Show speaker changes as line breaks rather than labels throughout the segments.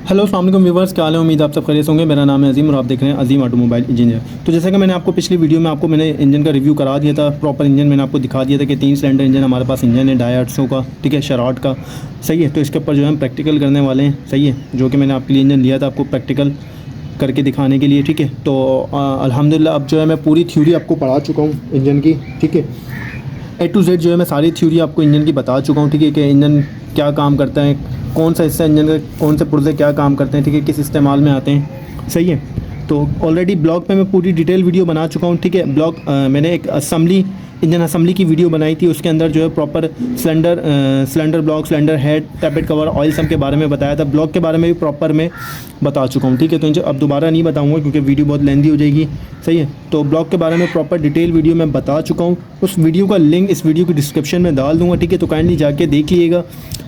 Hello अस्सलाम वालेकुम viewers, क्या हाल है। उम्मीद आप सब खैरियत होंगे। मेरा नाम है अजीम और आप देख रहे हैं अजीम ऑटोमोबाइल इंजीनियर। तो जैसा कि मैंने आपको पिछली वीडियो में मैंने इंजन का रिव्यू करा दिया था, प्रॉपर इंजन मैंने आपको दिखा दिया था कि 3 सिलेंडर इंजन हमारे पास इंजन है डाई 800 का, ठीक है, शराट का। सही है। तो इसके ऊपर जो है हम प्रैक्टिकल करने वाले हैं। सही है। जो कि मैंने आपके लिए इंजन लिया था आपको प्रैक्टिकल करके दिखाने के लिए, ठीक है। तो अल्हम्दुलिल्लाह अब जो है मैं पूरी थ्योरी आपको पढ़ा चुका हूँ इंजन की, ठीक है। A to Z जो है मैं सारी थ्योरी आपको इंजन की बता चुका हूँ, ठीक है, कि इंजन क्या काम करता है, कौन सा हिस्सा इंजन का, कौन से पुर्जे क्या काम करते हैं, ठीक है, किस इस्तेमाल में आते हैं। सही है। तो ऑलरेडी ब्लॉग पे मैं पूरी डिटेल वीडियो बना चुका हूँ, ठीक है। मैंने एक इंजन असम्बली की वीडियो बनाई थी, उसके अंदर जो है proper cylinder block, cylinder head, tappet cover, oil sump के बारे में बताया था। ब्लॉक के बारे में भी प्रॉपर मैं बता चुका हूँ, ठीक है। तो इनसे अब दोबारा नहीं बताऊँगा क्योंकि वीडियो बहुत लेंदी हो जाएगी। सही है। तो ब्लॉक के बारे में प्रॉपर डिटेल वीडियो मैं बता चुका हूँ। उस वीडियो का लिंक इस वीडियो की डिस्क्रिप्शन में डाल दूँगा, ठीक है। तो काइंडली जाके देख लीजिएगा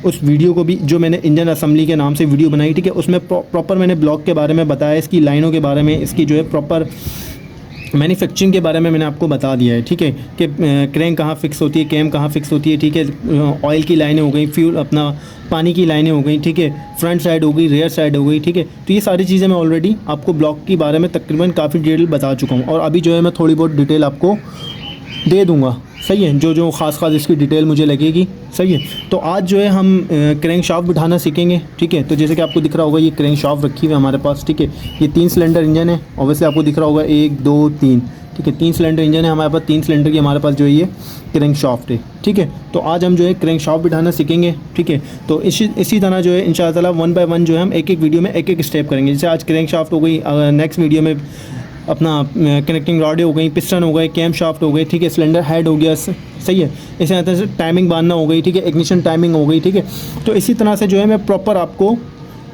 उस वीडियो को भी, जो मैंने इंजन असम्बली के नाम से वीडियो बनाई, ठीक है। उसमें प्रॉपर मैंने ब्लॉक के बारे में बताया, इसकी लाइनों के बारे में, इसकी जो है प्रॉपर मैन्युफैक्चरिंग के बारे में मैंने आपको बता दिया है, ठीक है, कि क्रैंक कहाँ फिक्स होती है, कैम कहाँ फिक्स होती है, ठीक है। ऑयल की लाइनें हो गई, फ्यूल अपना पानी की लाइनें हो गई, ठीक है, फ्रंट साइड हो गई, रियर साइड हो गई, ठीक है। तो ये सारी चीज़ें मैं ऑलरेडी आपको ब्लॉक के बारे में तकरीबन काफ़ी डिटेल बता चुका हूँ, और अभी जो है मैं थोड़ी बहुत डिटेल आपको दे दूँगा। सही है। जो ख़ास इसकी डिटेल मुझे लगेगी। सही है। तो आज जो है हम क्रैंक शाफ्ट बिठाना सीखेंगे, ठीक है। तो जैसे कि आपको दिख रहा होगा ये क्रैंक शाफ्ट रखी हुई है हमारे पास, ठीक है। ये 3 सिलेंडर इंजन है, ऑब्वियसली आपको दिख रहा होगा 1 2 3, ठीक है। 3 सिलेंडर इंजन है हमारे पास, 3 सिलेंडर की हमारे पास जो है ये क्रैंक शाफ्ट है, ठीक है। तो आज हम जो है क्रैंक शाफ्ट बिठाना सीखेंगे, ठीक है। तो इसी तरह जो है इंशाअल्लाह ताला 1 बाय 1 जो है हम एक वीडियो में एक स्टेप करेंगे। जैसे आज क्रैंक शाफ्ट हो गई, नेक्स्ट वीडियो में अपना कनेक्टिंग रॉड हो गई, पिस्टन हो गए, कैम शाफ्ट हो गई, ठीक है, सिलेंडर हेड हो गया। सही है। इसी तरह से टाइमिंग बांधना हो गई, ठीक है, इग्निशन टाइमिंग हो गई, ठीक है। तो इसी तरह से जो है मैं प्रॉपर आपको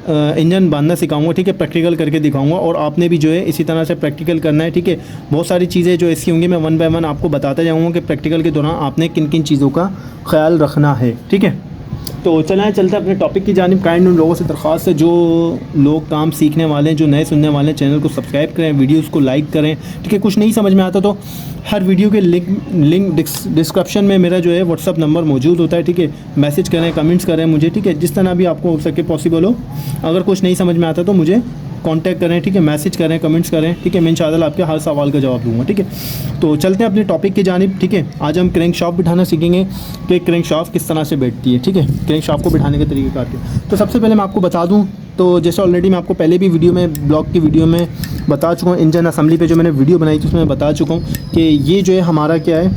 इंजन बांधना सिखाऊंगा, ठीक है, प्रैक्टिकल करके दिखाऊंगा, और आपने भी जो है इसी तरह से प्रैक्टिकल करना है, ठीक है। बहुत सारी चीज़ें जो ऐसी होंगी मैं 1 बाय 1 आपको बताता जाऊँगा कि प्रैक्टिकल के दौरान आपने किन किन चीज़ों का ख्याल रखना है, ठीक है। तो चलते हैं अपने टॉपिक की जानिब। काइंड उन लोगों से दरख्वास्त है जो लोग काम सीखने वाले हैं, जो नए सुनने वाले हैं, चैनल को सब्सक्राइब करें, वीडियोस को लाइक करें, ठीक है। कुछ नहीं समझ में आता तो हर वीडियो के लिंक डिस्क्रिप्शन में मेरा जो है व्हाट्सअप नंबर मौजूद होता है, ठीक है। मैसेज करें, कमेंट्स करें मुझे, ठीक है, जिस तरह भी आपको हो सके पॉसिबल हो। अगर कुछ नहीं समझ में आता तो मुझे कांटेक्ट करें, ठीक है, मैसेज करें, कमेंट्स करें, ठीक है। मैं इंशाअल्लाह आपके हर सवाल का जवाब दूंगा, ठीक है। तो चलते हैं अपने टॉपिक की जानिब, ठीक है। आज हम क्रैंक शाफ्ट बिठाना सीखेंगे कि एक क्रैंक शाफ्ट किस तरह से बैठती है, ठीक है, क्रैंक शाफ्ट को बिठाने के तरीके कार के। तो सबसे पहले मैं आपको बता दूं, तो जैसे ऑलरेडी मैं आपको पहले भी वीडियो में, ब्लॉग की वीडियो में बता चुका हूँ, इंजन असम्बली पे जो मैंने वीडियो बनाई थी उसमें मैं बता चुका हूँ कि ये जो है हमारा क्या है,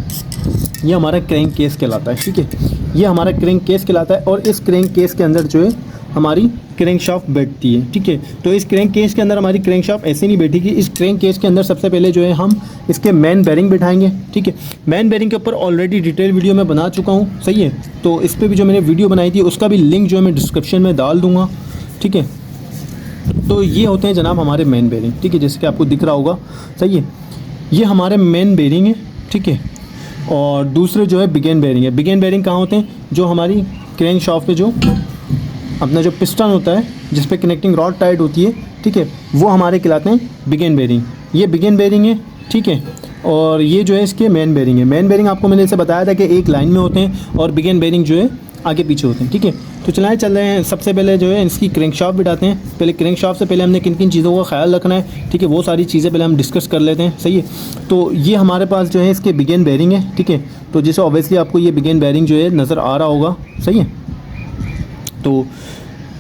ये हमारा क्रैंक केस कहलाता है, ठीक है। ये हमारा क्रैंक केस कहलाता है, और इस क्रैंक केस के अंदर जो है हमारी क्रैंक शाफ्ट बैठती है, ठीक है। तो इस क्रैंक केस के अंदर हमारी क्रैंक शाफ्ट ऐसे नहीं बैठेगी। इस क्रैंक केस के अंदर सबसे पहले जो है हम इसके मेन बेरिंग बिठाएंगे, ठीक है। मेन बेरिंग के ऊपर ऑलरेडी डिटेल वीडियो मैं बना चुका हूँ, सही है। तो इस पर भी जो मैंने वीडियो बनाई थी उसका भी लिंक जो है मैं डिस्क्रिप्शन में डाल दूँगा, ठीक है। तो ये होते हैं जनाब हमारे मेन बेरिंग, ठीक है, जैसे कि आपको दिख रहा होगा, सही है। ये हमारे मेन बेरिंग है, ठीक है। और दूसरे जो है बिगेन बेरिंग है। बिगेन बेरिंग कहाँ होते हैं? जो हमारी क्रैंक शाफ्ट पे जो अपना जो पिस्टन होता है जिस पे कनेक्टिंग रॉड टाइट होती है, ठीक है, वो हमारे कहलाते हैं बिगेन बेरिंग। ये बिगेन बेरिंग है, ठीक है। और ये जो है इसके मेन बेरिंग है। मेन बेरिंग आपको मैंने जैसे बताया था कि एक लाइन में होते हैं, और बिगेन बेरिंग जो है आगे पीछे होते हैं, ठीक है। तो चल रहे हैं। सबसे पहले जो है इसकी क्रैंक शाफ्ट बिठाते हैं। पहले क्रैंक शाफ्ट से पहले हमने किन किन चीज़ों का ख्याल रखना है, ठीक है, वो सारी चीज़ें पहले हम डिस्कस कर लेते हैं, सही है। तो ये हमारे पास जो है इसके बिगेन बेरिंग है, ठीक है। तो जैसे ऑब्वियसली आपको ये बिगेन बेरिंग जो है नज़र आ रहा होगा, सही है। तो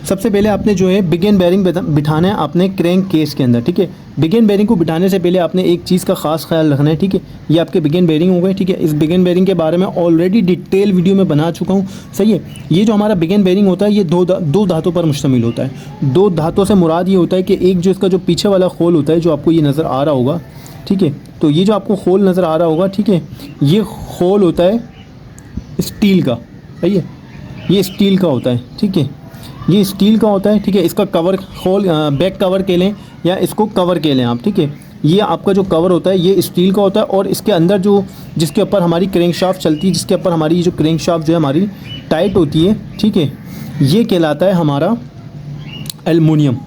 सबसे पहले आपने जो है बिगेन बेरिंग बिठाना है अपने क्रैंक केस के अंदर, ठीक है। बिगेन बेरिंग को बिठाने से पहले आपने एक चीज़ का ख़ास ख्याल रखना है, ठीक है। ये आपके बिगेन बेरिंग हो गए, ठीक है। इस बिगेन बेरिंग के बारे में ऑलरेडी डिटेल वीडियो में बना चुका हूँ, सही है। ये जो हमारा बिगेन बेरिंग होता है ये दो धातों पर मुश्तमिल होता है। 2 धातों से मुराद ये होता है कि एक जो इसका जो पीछे वाला खोल होता है जो आपको ये नज़र आ रहा होगा, ठीक है। तो ये जो आपको खोल नज़र आ रहा होगा, ठीक है, ये खोल होता है स्टील का, सही है। ये स्टील का होता है, ठीक है, ये स्टील का होता है, ठीक है। इसका कवर खोल बैक कवर के लें या इसको कवर के लें आप, ठीक है। ये आपका जो कवर होता है ये स्टील का होता है, और इसके अंदर जो जिसके ऊपर हमारी क्रैंक शाफ्ट चलती है, जिसके ऊपर हमारी जो क्रैंक शाफ्ट जो है हमारी टाइट होती है, ठीक है, ये कहलाता है हमारा एल्युमिनियम।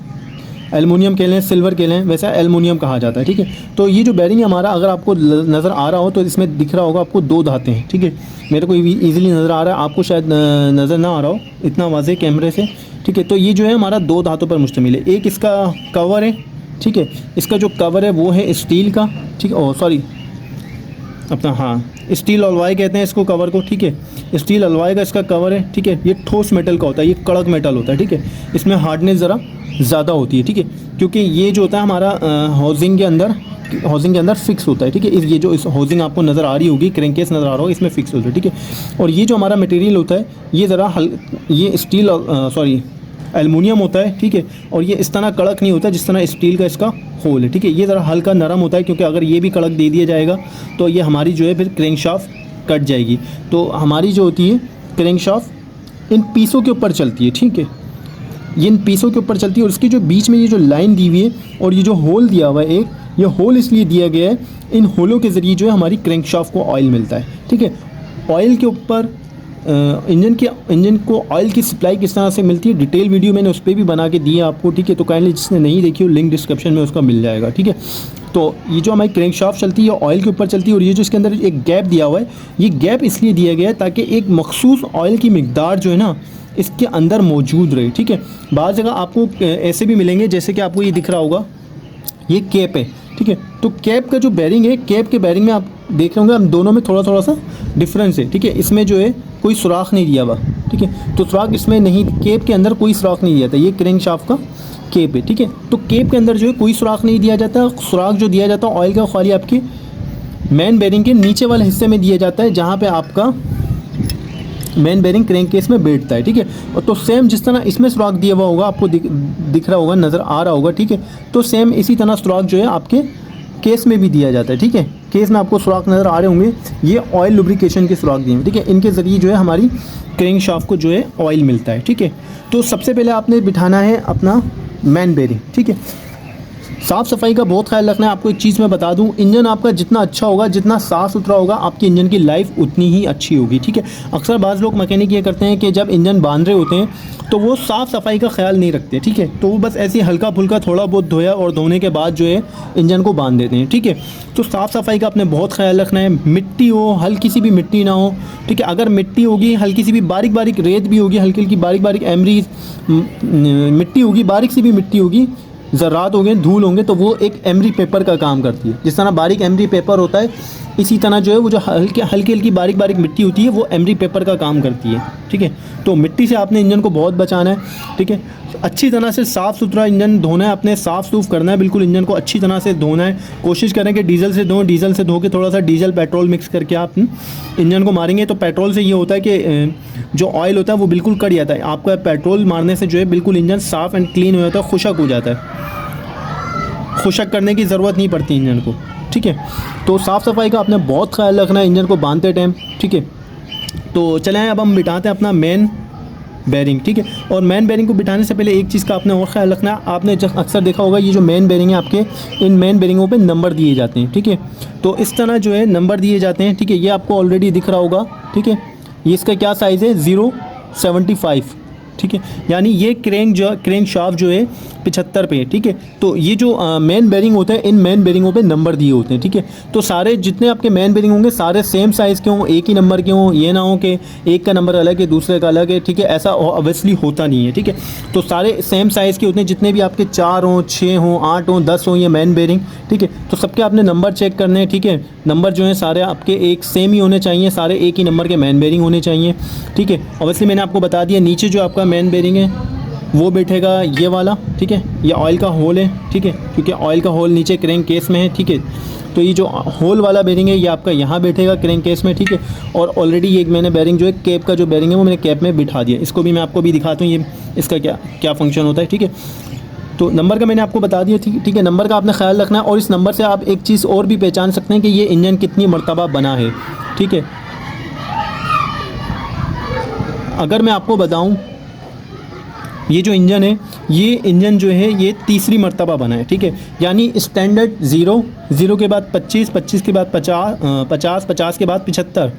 एलुमिनियम कह लें, सिल्वर कह लें, वैसा एलुमिनियम कहा जाता है। ठीक है, तो ये जो बैरिंग है हमारा, अगर आपको नज़र आ रहा हो तो इसमें दिख रहा होगा आपको 2 धातें हैं। ठीक है, मेरे को ईजिली नज़र आ रहा है, आपको शायद नज़र ना आ रहा हो इतना वाज़े कैमरे से। ठीक है, तो ये जो है हमारा 2 धातों पर मुश्तमिल है। एक इसका कवर है, ठीक है, इसका जो कवर है वो है स्टील का। ठीक है, सॉरी अपना, हाँ, स्टील अलॉय कहते हैं इसको कवर को। ठीक है, स्टील अलॉय का इसका कवर है। ठीक है, ये ठोस मेटल का होता है, ये कड़क मेटल होता है। ठीक है, इसमें हार्डनेस ज़रा ज़्यादा होती है। ठीक है, क्योंकि ये जो होता है हमारा हाउसिंग के अंदर फिक्स होता है। ठीक है, ये जो इस हाउसिंग आपको नज़र आ रही होगी, क्रैंकेस नज़र आ रहा होगा, इसमें फिक्स होता है। ठीक है, और ये जो हमारा मटेरियल होता है ये ज़रा ये स्टील एलुमिनियम होता है। ठीक है, और ये इस तरह कड़क नहीं होता जिस तरह स्टील का इसका होल है। ठीक है, ये ज़रा हल्का नरम होता है, क्योंकि अगर ये भी कड़क दे दिया जाएगा तो ये हमारी जो है फिर क्रैंकशाफ्ट कट जाएगी। तो हमारी जो होती है क्रैंकशाफ्ट इन पीसों के ऊपर चलती है। ठीक है, ये इन पीसों के ऊपर चलती है, और इसकी जो बीच में ये जो लाइन दी हुई है और ये जो होल दिया हुआ है, ये होल इसलिए दिया गया है, इन होलों के ज़रिए जो है हमारी क्रैंकशाफ्ट को ऑयल मिलता है। ठीक है, ऑयल के ऊपर इंजन को ऑयल की सप्लाई किस तरह से मिलती है, डिटेल वीडियो मैंने उस पर भी बना के दी है आपको। ठीक है, तो काइंडली जिसने नहीं देखी हो लिंक डिस्क्रिप्शन में उसका मिल जाएगा। ठीक है, तो ये जो हमारी क्रैंकशाफ्ट चलती है ऑयल के ऊपर चलती है, और ये जो इसके अंदर एक गैप दिया हुआ है, ये गैप इसलिए दिया गया है ताकि एक मखसूस ऑयल की मिकदार जो है ना इसके अंदर मौजूद रहे। ठीक है, बाज़ जगह आपको ऐसे भी मिलेंगे, जैसे कि आपको ये दिख रहा होगा, ये कैप है। ठीक है, तो कैप का जो बैरिंग है, कैप के बैरिंग में आप देख रहे होंगे हम दोनों में थोड़ा सा डिफरेंस है। ठीक है, इसमें जो है कोई सुराख नहीं दिया हुआ। ठीक है, तो सुराख इसमें नहीं, कैप के अंदर कोई सुराख नहीं दिया था, ये क्रैंकशाफ्ट का कैप है। ठीक है, तो कैप के अंदर जो है कोई सुराख नहीं दिया जाता। सुराख जो दिया जाता है ऑयल का खाली आपके मेन बैरिंग के नीचे वाले हिस्से में दिया जाता है, जहाँ पे आपका मेन बैरिंग क्रैंककेस में बैठता है। ठीक है, और तो सेम जिस तरह इसमें सुराख दिया हुआ होगा, आपको दिख रहा होगा, नज़र आ रहा होगा। ठीक है, तो सेम इसी तरह सुराख जो है आपके केस में भी दिया जाता है। ठीक है, केस में आपको सुराख नज़र आ रहे होंगे, ये ऑयल लुब्रिकेशन के सुराख दिए हैं। ठीक है, इनके ज़रिए जो है हमारी क्रैंकशाफ्ट को जो है ऑयल मिलता है। ठीक है, तो सबसे पहले आपने बिठाना है अपना मेन बैरिंग। ठीक है, साफ़ सफाई का बहुत ख्याल रखना है। आपको एक चीज़ मैं बता दूं, इंजन आपका जितना अच्छा होगा, जितना साफ़ सुथरा होगा, आपकी इंजन की लाइफ उतनी ही अच्छी होगी। ठीक है, अक्सर बाज़ लोग मैकेनिक ये करते हैं कि जब इंजन बांध रहे होते हैं तो वो साफ़ सफाई का ख्याल नहीं रखते। ठीक है, तो वो बस ऐसे हल्का फुल्का थोड़ा बहुत धोया और धोने के बाद जो है इंजन को बांध देते हैं। ठीक है, तो साफ़ सफाई का आपने बहुत ख्याल रखना है। मिट्टी हो, हल्की सी भी मिट्टी ना हो। ठीक है, अगर मिट्टी होगी, हल्की सी भी बारीक बारीक रेत भी होगी, हल्की हल्की बारीक बारीक एमरी मिट्टी होगी, बारीक सी भी मिट्टी होगी, ज़रात होंगे, धूल होंगे, तो वो एक एमरी पेपर का काम करती है। जिस तरह बारीक एमरी पेपर होता है, इसी तरह जो है वो जो हल्की हल्की बारीक बारीक मिट्टी होती है वो एमरी पेपर का काम करती है। ठीक है, तो मिट्टी से आपने इंजन को बहुत बचाना है। ठीक है, अच्छी तरह से साफ़ सुथरा इंजन धोना है, अपने साफ़ सूफ करना है, बिल्कुल इंजन को अच्छी तरह से धोना है। कोशिश करें कि डीजल से धो, डीजल से धो के थोड़ा सा डीजल पेट्रोल मिक्स करके आप इंजन को मारेंगे तो पेट्रोल से ये होता है कि जो ऑयल होता है वो बिल्कुल कट जाता है। आपका पेट्रोल मारने से जो है बिल्कुल इंजन साफ़ एंड क्लीन हो जाता है, खुशक हो जाता है, खुशक करने की ज़रूरत नहीं पड़ती इंजन को। ठीक है, तो साफ़ सफाई का आपने बहुत ख्याल रखना है इंजन को बांधते टाइम। ठीक है, तो चलें अब हम बिठाते हैं अपना मेन बैरिंग। ठीक है, और मेन बैरिंग को बिठाने से पहले एक चीज़ का आपने और ख्याल रखना है। आपने अक्सर देखा होगा ये जो मेन बैरिंग है आपके, इन मेन बैरिंगों पे नंबर दिए जाते हैं। ठीक है, तो इस तरह जो है नंबर दिए जाते हैं। ठीक है, ये आपको ऑलरेडी दिख रहा होगा। ठीक है, ये इसका क्या साइज़ है, 0.75। ठीक है, यानी ये क्रैंक शाफ्ट जो है 75 पे है। ठीक है, तो ये जो मेन बैरिंग होते हैं, इन मेन बैरिंगों पे नंबर दिए होते हैं। ठीक है, तो सारे जितने आपके मेन बैरिंग होंगे सारे सेम साइज़ के हों, एक ही नंबर के हों। ये ना हो कि एक का नंबर अलग है दूसरे का अलग है। ठीक है, ऐसा ऑब्वियसली होता नहीं है। ठीक है, तो सारे सेम साइज़ के होते हैं, जितने भी आपके 4 हों, 6 हों, 8 हों, 10 हों, ये मेन बैरिंग। ठीक है, तो सबके आपने नंबर चेक करने हैं। ठीक है, नंबर जो है सारे आपके एक सेम ही होने चाहिए, सारे एक ही नंबर के मेन बैरिंग होने चाहिए। ठीक है, ऑब्वियसली मैंने आपको बता दिया नीचे जो आपका मेन बैरिंग है वो बैठेगा ये वाला। ठीक है, ये ऑयल का होल है। ठीक है, क्योंकि ऑयल का होल नीचे क्रैंक केस में है। ठीक है, तो ये जो होल वाला बैरिंग है ये आपका यहाँ बैठेगा क्रैंक केस में। ठीक है, और ऑलरेडी ये मैंने बैरिंग जो है कैप का जो बैरिंग है वो मैंने कैप में बिठा दिया। इसको भी मैं आपको भी दिखाता हूँ ये इसका क्या फंक्शन होता है। ठीक है, तो नंबर का मैंने आपको बता दिया। ठीक है, नंबर का आपने ख्याल रखना है, और इस नंबर से आप एक चीज़ और भी पहचान सकते हैं कि ये इंजन कितनी मरतबा बना है। ठीक है, अगर मैं आपको बताऊँ, ये जो इंजन है, ये इंजन जो है ये तीसरी मर्तबा बना है। ठीक है, यानी स्टैंडर्ड 0 के बाद 25 के बाद 50 50 के बाद 75,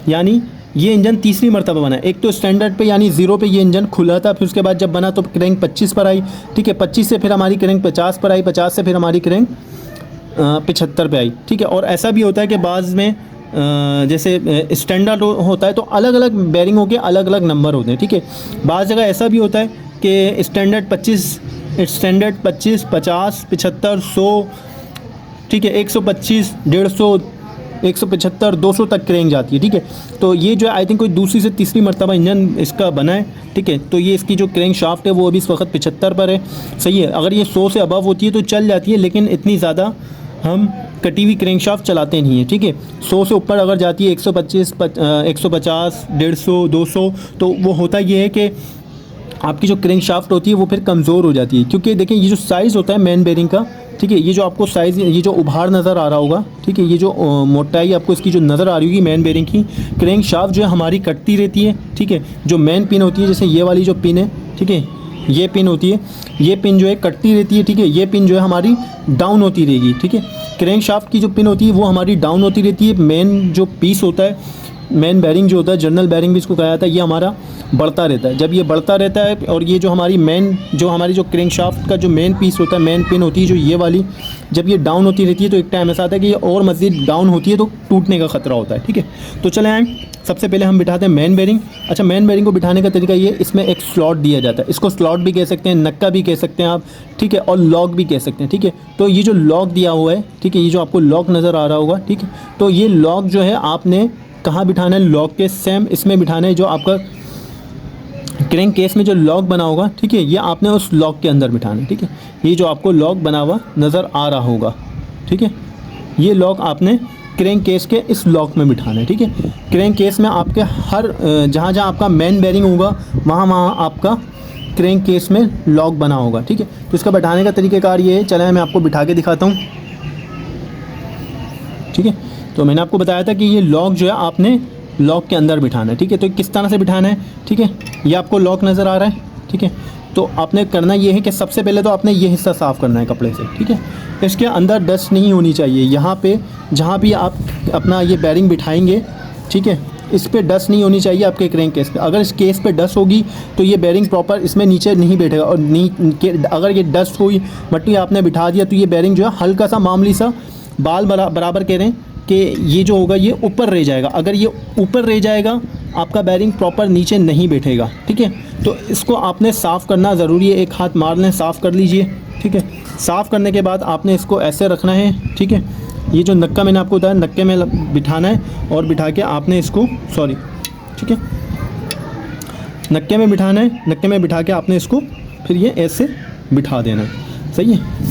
यानी ये इंजन तीसरी मरतबा बना है। एक तो स्टैंडर्ड पे यानी 0 पे ये इंजन खुला था, फिर उसके बाद जब बना तो क्रैंक 25 पर आई, ठीक है। 25 से फिर हमारी क्रैंक 50 पर आई, 50 से फिर हमारी क्रैंक 75 पे आई, ठीक है। और ऐसा भी होता है कि बाज़ में जैसे स्टैंडर्ड होता है तो अलग अलग बैरिंगों के अलग अलग नंबर होते हैं, ठीक है। बाज़ जगह ऐसा भी होता है कि स्टैंडर्ड 25, 50, 75, 100, ठीक है, 125, 150, 175, 200 तक क्रैंक जाती है, ठीक है। तो ये जो है आई थिंक कोई दूसरी से तीसरी मरतबा इंजन इसका बना है, ठीक है। तो ये इसकी जो क्रैंक शाफ्ट है वो अभी इस वक्त 75 पर है, सही है। अगर ये 100 से अबव होती है तो चल जाती है, लेकिन इतनी ज़्यादा हम कटी हुई क्रैंक शाफ्ट चलाते नहीं हैं, ठीक है। 100 से ऊपर अगर जाती है 125, 150, 150, 200, तो वो होता ये है कि आपकी जो क्रैंक शाफ्ट होती है वो फिर कमज़ोर हो जाती है, क्योंकि देखें ये जो साइज़ होता है मेन बेरिंग का, ठीक है, ये जो आपको साइज़, ये जो उभार नज़र आ रहा होगा, ठीक है, ये जो मोटाई आपको इसकी जो नज़र आ रही होगी मेन बेरिंग की, क्रैंक शाफ्ट जो है हमारी कटती रहती है, ठीक है। जो मेन पिन होती है, जैसे ये वाली जो पिन है, ठीक है, ये पिन होती है, ये पिन जो है कटती रहती है, ठीक है। ये पिन जो है हमारी डाउन होती रहेगी, ठीक है। क्रैंक शाफ्ट की जो पिन होती है वो हमारी डाउन होती रहती है। मेन जो पीस होता है, मेन बैरिंग जो होता है, जर्नल बैरिंग भी इसको कहा जाता है, ये हमारा बढ़ता रहता है। जब ये बढ़ता रहता है और ये जो हमारी हमारी जो क्रैंक शाफ्ट का जो मेन पीस होता है, मेन पिन होती है जो ये वाली, जब ये डाउन होती रहती है तो एक टाइम ऐसा आता है कि ये और मज़ीद डाउन होती है तो टूटने का ख़तरा होता है, ठीक है। तो चले आएँ, सबसे पहले हम बिठाते हैं मेन बेरिंग। अच्छा, मेन बेरिंग को बिठाने का तरीका ये, इसमें एक स्लॉट दिया जाता है, इसको स्लॉट भी कह सकते हैं, नक्का भी कह सकते हैं आप, ठीक है, और लॉक भी कह सकते हैं, ठीक है। तो ये जो लॉक दिया हुआ है, ठीक है, ये जो आपको लॉक नज़र आ रहा होगा, ठीक है, तो ये लॉक जो है आपने कहाँ बिठाना है, लॉक के सेम इसमें बिठाना है, जो आपका क्रैंक केस में जो लॉक बना होगा, ठीक है, ये आपने उस लॉक के अंदर बिठाना है, ठीक है। ये जो आपको लॉक बना हुआ नज़र आ रहा होगा, ठीक है, ये लॉक आपने क्रैंक केस के इस लॉक में बिठाना है, ठीक है। क्रैंक केस में आपके हर जहाँ जहाँ आपका मेन बेरिंग होगा वहाँ वहाँ आपका क्रैंक केस में लॉक बना होगा, ठीक है। तो इसका बैठाने का तरीक़ाकार ये है, चलें मैं आपको बिठा के दिखाता हूँ, ठीक है। तो मैंने आपको बताया था कि ये लॉक जो है आपने लॉक के अंदर बिठाना है, ठीक है। तो किस तरह से बिठाना है, ठीक है, ये आपको लॉक नज़र आ रहा है, ठीक है। तो आपने करना ये है कि सबसे पहले तो आपने ये हिस्सा साफ़ करना है कपड़े से, ठीक है। इसके अंदर डस्ट नहीं होनी चाहिए, यहाँ पे जहाँ भी आप अपना ये बेरिंग बिठाएंगे, ठीक है, इस पर डस्ट नहीं होनी चाहिए आपके क्रैंक केस पे। अगर इस केस पे डस्ट होगी तो ये बेरिंग प्रॉपर इसमें नीचे नहीं बैठेगा, और अगर ये डस्ट हुई, मट्टी आपने बिठा दिया तो ये बेरिंग जो है हल्का सा मामूली सा बाल बराबर कह रहे हैं कि ये जो होगा ये ऊपर रह जाएगा। अगर ये ऊपर रह जाएगा आपका बेरिंग प्रॉपर नीचे नहीं बैठेगा, ठीक है। तो इसको आपने साफ़ करना ज़रूरी है, एक हाथ मार लें, साफ़ कर लीजिए, ठीक है। साफ़ करने के बाद आपने इसको ऐसे रखना है, ठीक है। ये जो नक्का मैंने आपको बताया, नक्के में बिठाना है और बिठा के आपने इसको ठीक है, नक्के में बिठाना है, नक्के में बिठा के आपने इसको फिर ये ऐसे बिठा देना है, सही है।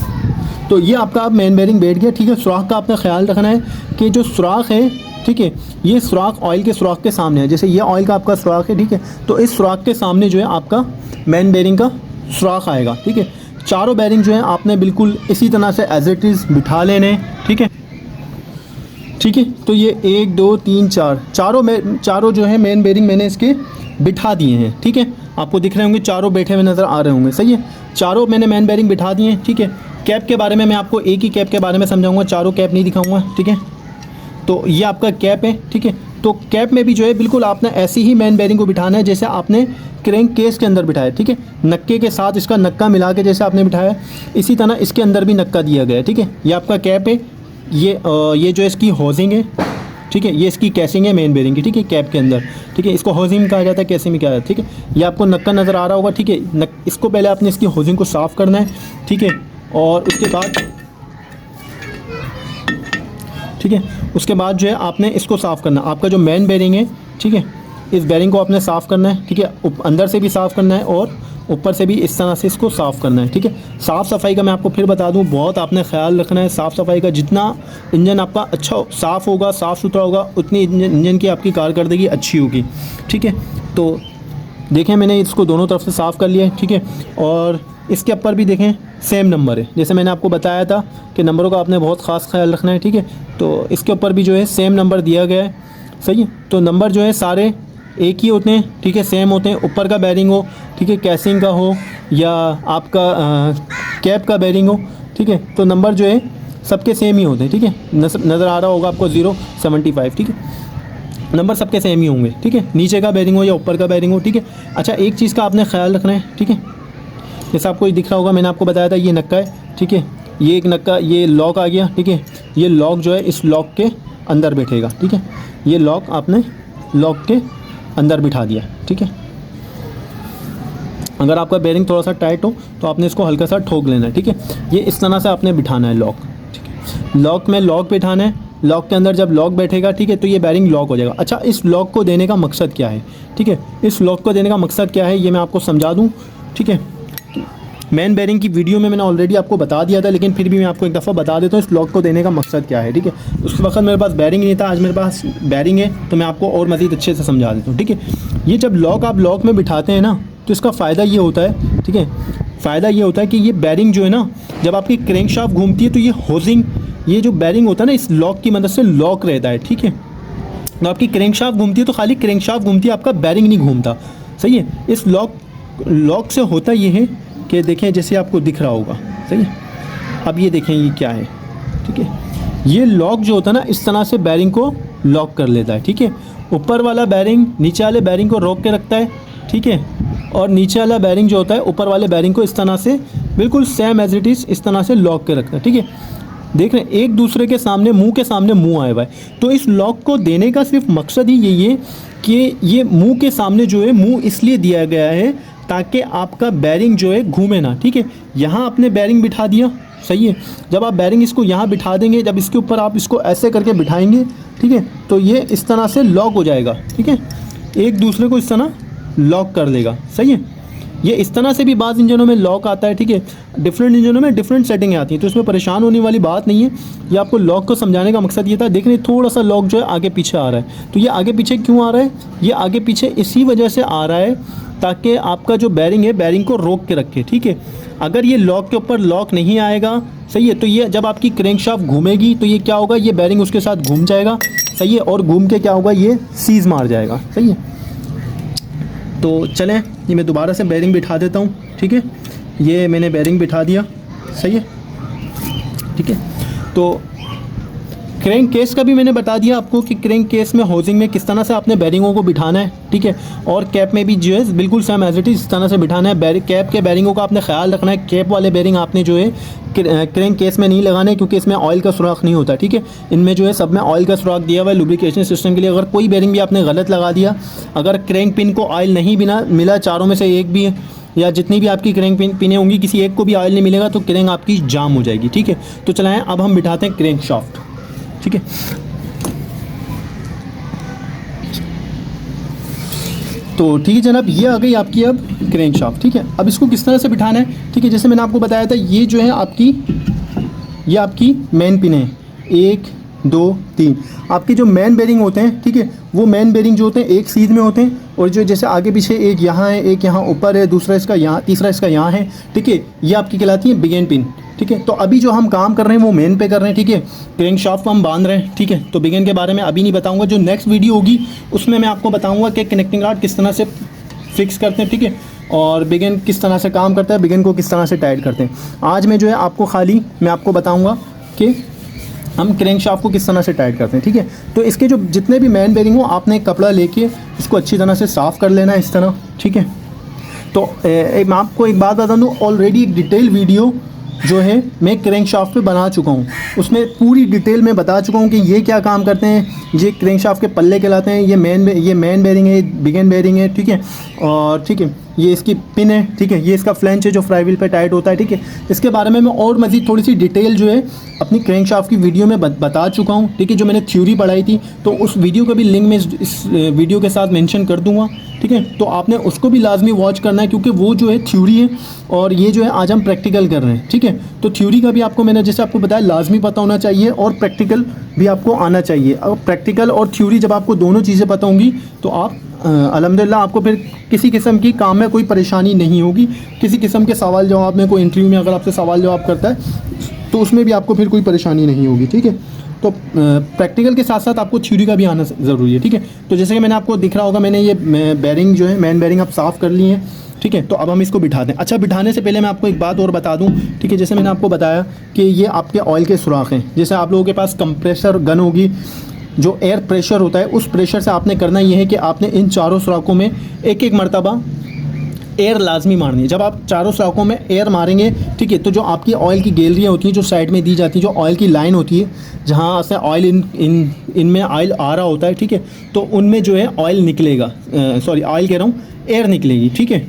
तो ये आपका अब मेन बेरिंग बैठ गया, ठीक है। सुराख का आपने ख्याल रखना है कि जो सुराख है, ठीक है, ये सुराख ऑयल के सुराख के सामने है। जैसे ये ऑयल का आपका सुराख है, ठीक है, तो इस सुराख के सामने जो है आपका मेन बेरिंग का सुराख आएगा, ठीक है। चारों बेरिंग जो है आपने बिल्कुल इसी तरह से एज इट इज़ बिठा लेने, ठीक है, ठीक है। तो ये 1 2 3 4 चारों जो है मेन बेरिंग मैंने इसके बिठा दिए हैं, ठीक है। आपको दिख रहे होंगे, चारों बैठे हुए नज़र आ रहे होंगे, सही है। चारों मैंने मेन बेरिंग बिठा दिए हैं, ठीक है। कैप के बारे में मैं आपको एक ही कैप के बारे में समझाऊंगा, चारों कैप नहीं दिखाऊंगा, ठीक है। तो ये आपका कैप है, ठीक है। तो कैप में भी जो है बिल्कुल आपने ऐसी ही मेन बेरिंग को बिठाना है जैसे आपने क्रैंक केस के अंदर बिठाया, ठीक है। नक्के के साथ इसका नक्का मिला के जैसे आपने बिठाया, इसी तरह इसके अंदर भी नक्का दिया गया है, ठीक है। ये आपका कैप है, ये जो इसकी होजिंग है, ठीक है, ये इसकी कैसिंग है मेन बेरिंग की, ठीक है, कैप के अंदर, ठीक है। इसको होजिंग कहा जाता है, कैसिंग भी कहा जाता है, ठीक है। ये आपको नक्का नज़र आ रहा होगा, ठीक है। इसको पहले आपने इसकी होजिंग को साफ़ करना है, ठीक है, और उसके बाद, ठीक है, उसके बाद जो है आपने इसको साफ़ करना। आपका जो मेन बेरिंग है, ठीक है, इस बेरिंग को आपने साफ़ करना है, ठीक है। अंदर से भी साफ़ करना है और ऊपर से भी इस तरह से इसको साफ़ करना है, ठीक है। साफ़ सफाई का मैं आपको फिर बता दूं, बहुत आपने ख्याल रखना है साफ़ सफाई का। जितना इंजन आपका अच्छा साफ़ होगा, साफ़ सुथरा होगा, उतनी इंजन की आपकी कारकर्दगी अच्छी होगी, ठीक है। तो देखें, मैंने इसको दोनों तरफ से साफ़ कर लिया है, ठीक है। और इसके ऊपर भी देखें सेम नंबर है, जैसे मैंने आपको बताया था कि नंबरों का आपने बहुत ख़ास ख्याल रखना है, ठीक है। तो इसके ऊपर भी जो है सेम नंबर दिया गया है, सही है। तो नंबर जो है सारे एक ही होते हैं, ठीक है, सेम होते हैं। ऊपर का बेरिंग हो, ठीक है, कैसिंग का हो या आपका कैप का बेरिंग हो, ठीक है, तो नंबर जो है सबके सेम ही होते हैं, ठीक है। नज़र आ रहा होगा आपको 075, ठीक है। नंबर सबके सेम ही होंगे, ठीक है, नीचे का बेरिंग हो या ऊपर का बेरिंग हो, ठीक है। अच्छा, एक चीज़ का आपने ख्याल रखना है, ठीक है, जैसा आपको दिख रहा होगा, मैंने आपको बताया था ये नक्का है, ठीक है, ये एक नक्का, ये लॉक आ गया, ठीक है, ये लॉक जो है इस लॉक के अंदर बैठेगा, ठीक है, ये लॉक आपने लॉक के अंदर बिठा दिया, ठीक है। अगर आपका बेरिंग थोड़ा सा टाइट हो तो आपने इसको हल्का सा ठोक लेना है, ठीक है। ये इस तरह से आपने बिठाना है लॉक, ठीक है, लॉक में लॉक बिठाना है, लॉक के अंदर जब लॉक बैठेगा, ठीक है, तो ये बेरिंग लॉक हो जाएगा। अच्छा, इस लॉक को देने का मकसद क्या है, ठीक है, इस लॉक को देने का मकसद क्या है ये मैं आपको समझा दूँ, ठीक है। मेन बेरिंग की वीडियो में मैंने ऑलरेडी आपको बता दिया था, लेकिन फिर भी मैं आपको एक दफ़ा बता देता हूँ इस लॉक को देने का मकसद क्या है, ठीक है। उस वक्त मेरे पास बेरिंग नहीं था, आज मेरे पास बेरिंग है, तो मैं आपको और मज़ीद अच्छे से समझा देता हूँ, ठीक है। ये जब लॉक आप लॉक में बिठाते हैं ना, तो इसका फ़ायदा ये होता है, ठीक है, फ़ायदा ये होता है कि ये बेरिंग जो है ना, जब आपकी क्रैंकशाफ्ट घूमती है तो ये होजिंग, ये जो बेरिंग होता है ना, इस लॉक की मदद से लॉक रहता है, ठीक है। तो आपकी क्रैंकशाफ्ट घूमती है तो खाली क्रैंकशाफ्ट घूमती है, आपका बेरिंग नहीं घूमता, सही है। इस लॉक से होता ये है कि देखें, जैसे आपको दिख रहा होगा, सही है। अब ये देखें ये क्या है, ठीक है, ये लॉक जो होता है ना, इस तरह से बेरिंग को लॉक कर लेता है, ठीक है। ऊपर वाला बेरिंग नीचे वाले बेरिंग को रोक के रखता है, ठीक है, और नीचे वाला बेरिंग जो होता है ऊपर वाले बेरिंग को इस तरह से बिल्कुल सेम एज इट इज़ इस तरह से लॉक के रखता है, ठीक है। देख रहे हैं एक दूसरे के सामने, मुंह के सामने मुंह आया हुआ है, तो इस लॉक को देने का सिर्फ मकसद ही यही है कि ये मुंह के सामने जो है, मुंह इसलिए दिया गया है ताकि आपका बेरिंग जो है घूमे ना, ठीक है। यहाँ आपने बेरिंग बिठा दिया, सही है, जब आप बेरिंग इसको यहाँ बिठा देंगे, जब इसके ऊपर आप इसको ऐसे करके बिठाएंगे, ठीक है, तो ये इस तरह से लॉक हो जाएगा, ठीक है, एक दूसरे को इस तरह लॉक कर देगा, सही है। ये इस तरह से भी बाज़ इंजनों में लॉक आता है, ठीक है, डिफरेंट इंजनों में डिफरेंट सेटिंगें आती हैं, तो इसमें परेशान होने वाली बात नहीं है। ये आपको लॉक को समझाने का मकसद ये था। देख रहे थोड़ा सा लॉक जो है आगे पीछे आ रहा है, तो ये आगे पीछे क्यों आ रहा है, ये आगे पीछे इसी वजह से आ रहा है ताकि आपका जो बेरिंग है, बेरिंग को रोक के रखे, ठीक है। अगर ये लॉक के ऊपर लॉक नहीं आएगा, सही है, तो ये जब आपकी क्रैंकशाफ्ट घूमेगी तो ये क्या होगा, ये बेरिंग उसके साथ घूम जाएगा, सही है, और घूम के क्या होगा, ये सीज मार जाएगा, सही है। तो चलें, ये मैं दोबारा से बेरिंग बिठा देता हूँ, ठीक है, ये मैंने बेरिंग बिठा दिया, सही है, ठीक है। तो क्रैंक केस का भी मैंने बता दिया आपको कि क्रैंक केस में होजिंग में किस तरह से आपने बेरिंगों को बिठाना है, ठीक है, और कैप में भी जो है बिल्कुल सेम एज इट इज़ इस तरह से बिठाना है। कैप के बेरिंगों का आपने ख्याल रखना है, कैप वाले बेरिंग आपने जो है क्रैंक केस में नहीं लगाने, क्योंकि इसमें ऑयल का सुराख नहीं होता, ठीक है। इनमें जो है सब में ऑयल का सुराख दिया हुआ है लुब्रिकेशन सिस्टम के लिए। अगर कोई बेरिंग भी आपने गलत लगा दिया, अगर क्रैंक पिन को ऑयल नहीं बिना मिला, चारों में से एक भी है या जितनी भी आपकी क्रैंक पिनें होंगी, किसी एक को भी ऑयल नहीं मिलेगा तो क्रैंक आपकी जाम हो जाएगी, ठीक है। तो चलाएं, अब हम बिठाते हैं क्रैंक शाफ्ट, ठीक है। तो ठीक है जनाब, ये आ गई आपकी अब क्रैंक शाफ्ट, ठीक है। अब इसको किस तरह से बिठाना है, ठीक है, जैसे मैंने आपको बताया था, ये जो है ये आपकी मेन पिन है, 1 2 3 आपके जो मेन बेरिंग होते हैं, ठीक है, वो मेन बेरिंग जो होते हैं एक सीध में होते हैं, और जो जैसे आगे पीछे एक यहाँ है, एक यहाँ ऊपर है, दूसरा इसका यहाँ, तीसरा इसका यहाँ है, ठीक है, ये आपकी कहलाती है बिगिन पिन, ठीक है। तो अभी जो हम काम कर रहे हैं वो मेन पे कर रहे हैं, ठीक है, क्रैंक शाफ्ट हम बांध रहे हैं, ठीक है। तो बिगिन के बारे में अभी नहीं बताऊंगा, जो नेक्स्ट वीडियो होगी उसमें मैं आपको बताऊंगा कि कनेक्टिंग रॉड किस तरह से फिक्स करते हैं, ठीक है, और बिगिन किस तरह से काम करता है, बिगिन को किस तरह से टाइट करते हैं। आज मैं जो है आपको खाली मैं आपको बताऊँगा कि हम क्रैंक शाफ्ट को किस तरह से टाइट करते हैं, ठीक है। तो इसके जो जितने भी मेन बेरिंग हो, आपने एक कपड़ा लेके इसको अच्छी तरह से साफ़ कर लेना है इस तरह, ठीक है। तो मैं आपको एक बात बता दूँ, ऑलरेडी डिटेल वीडियो जो है मैं क्रैंक शाफ्ट पे बना चुका हूँ, उसमें पूरी डिटेल में बता चुका हूँ कि ये क्या काम करते हैं, ये क्रैंक शाफ्ट के पल्ले कहलाते हैं, ये मेन बेरिंग है, बिगिन बेरिंग है, ठीक है, और ठीक है, ये इसकी पिन है, ठीक है, ये इसका फ्लैंच है जो फ्लाई व्हील पे टाइट होता है, ठीक है। इसके बारे में मैं और मज़ीद थोड़ी सी डिटेल जो है अपनी क्रैंक शाफ्ट की वीडियो में बता चुका हूँ, ठीक है, जो मैंने थ्योरी पढ़ाई थी, तो उस वीडियो का भी लिंक मैं इस वीडियो के साथ मेंशन कर दूँगा, ठीक है। तो आपने उसको भी लाजमी वॉच करना है, क्योंकि वो जो है थ्योरी है और ये जो है आज हम प्रैक्टिकल कर रहे हैं, ठीक है। तो थ्योरी का भी आपको मैंने जैसे आपको बताया लाजमी पता होना चाहिए, और प्रैक्टिकल भी आपको आना चाहिए। अब प्रैक्टिकल और थ्योरी जब आपको दोनों चीज़ें पता होंगी तो आप अल्हम्दुलिल्लाह आपको फिर किसी किस्म की काम में कोई परेशानी नहीं होगी। किसी किस्म के सवाल जवाब में, कोई इंटरव्यू में अगर आपसे सवाल जवाब करता है तो उसमें भी आपको फिर कोई परेशानी नहीं होगी, ठीक है। तो प्रैक्टिकल के साथ साथ आपको थ्योरी का भी आना ज़रूरी है, ठीक है। तो जैसे कि मैंने आपको दिख रहा होगा, मैंने ये बेरिंग जो है मेन बेरिंग आप साफ़ कर लिए हैं, ठीक है। तो अब हम इसको बिठा दें। अच्छा, बिठाने से पहले मैं आपको एक बात और बता दूं, ठीक है, जैसे मैंने आपको बताया कि ये आपके ऑयल के सुराख हैं। जैसे आप लोगों के पास कंप्रेसर गन होगी, जो एयर प्रेशर होता है उस प्रेशर से आपने करना ये है कि आपने इन चारों सुराखों में एक एक मरतबा एयर लाजमी मारनी है। जब आप चारों सुराखों में एयर मारेंगे, ठीक है, तो जो आपकी ऑयल की गैलरियाँ होती हैं जो साइड में दी जाती हैं, जो ऑयल की लाइन होती है जहाँ से ऑयल इनमें ऑयल आ रहा होता है, ठीक है, तो उनमें जो है ऑयल निकलेगा, सॉरी ऑयल कह रहा हूँ, एयर निकलेगी, ठीक है,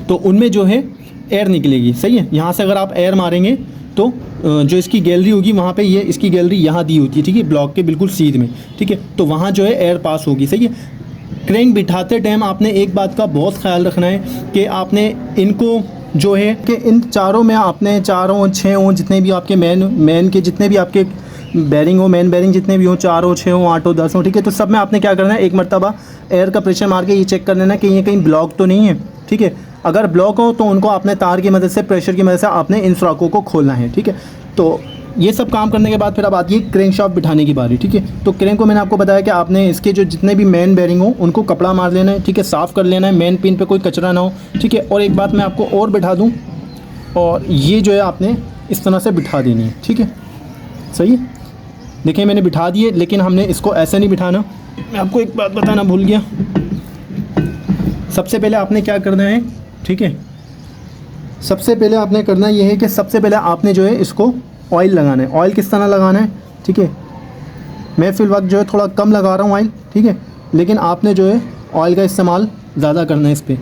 तो उनमें जो है एयर निकलेगी, सही है। यहाँ से अगर आप एयर मारेंगे तो जो इसकी गैलरी होगी वहाँ पे ये इसकी गैलरी यहाँ दी होती है, ठीक है, ब्लॉक के बिल्कुल सीध में, ठीक है, तो वहाँ जो है एयर पास होगी, सही है। क्रैंक बिठाते टाइम आपने एक बात का बहुत ख्याल रखना है कि आपने इनको जो है कि इन चारों में आपने 4 हो 6 हो जितने भी आपके मैन के जितने भी आपके बैरिंग हो, मैन बैरिंग जितने भी हो, 4 हो 6 हो 8 हो 10 हो, ठीक है, तो सब में आपने क्या करना है, एक मरतबा एयर का प्रेशर मार के ये चेक कर लेना कि ये कहीं ब्लॉक तो नहीं है, ठीक है। अगर ब्लॉक हो तो उनको आपने तार की मदद से, प्रेशर की मदद से आपने इन सुराखों को खोलना है, ठीक है। तो ये सब काम करने के बाद फिर अब आती है क्रैंक शाफ्ट बिठाने की बारी, ठीक है। तो क्रैंक को मैंने आपको बताया कि आपने इसके जो जितने भी मेन बैरिंग हो उनको कपड़ा मार लेना है, ठीक है, साफ़ कर लेना है, मेन पिन पे कोई कचरा ना हो, ठीक है। और एक बात मैं आपको और बिठा दूँ, और ये जो है आपने इस तरह से बिठा देनी है, ठीक है, सही है। देखिए मैंने बिठा दिए, लेकिन हमने इसको ऐसे नहीं बिठाना। मैं आपको एक बात बताना भूल गया, सबसे पहले आपने क्या करना है, ठीक है, सबसे पहले आपने करना ये है कि सबसे पहले आपने जो है इसको ऑयल लगाना है। ऑयल किस तरह लगाना है, ठीक है, मैं फिल वक्त जो है थोड़ा कम लगा रहा हूँ ऑयल, ठीक है, लेकिन आपने जो है ऑयल का इस्तेमाल ज़्यादा करना है इस पर।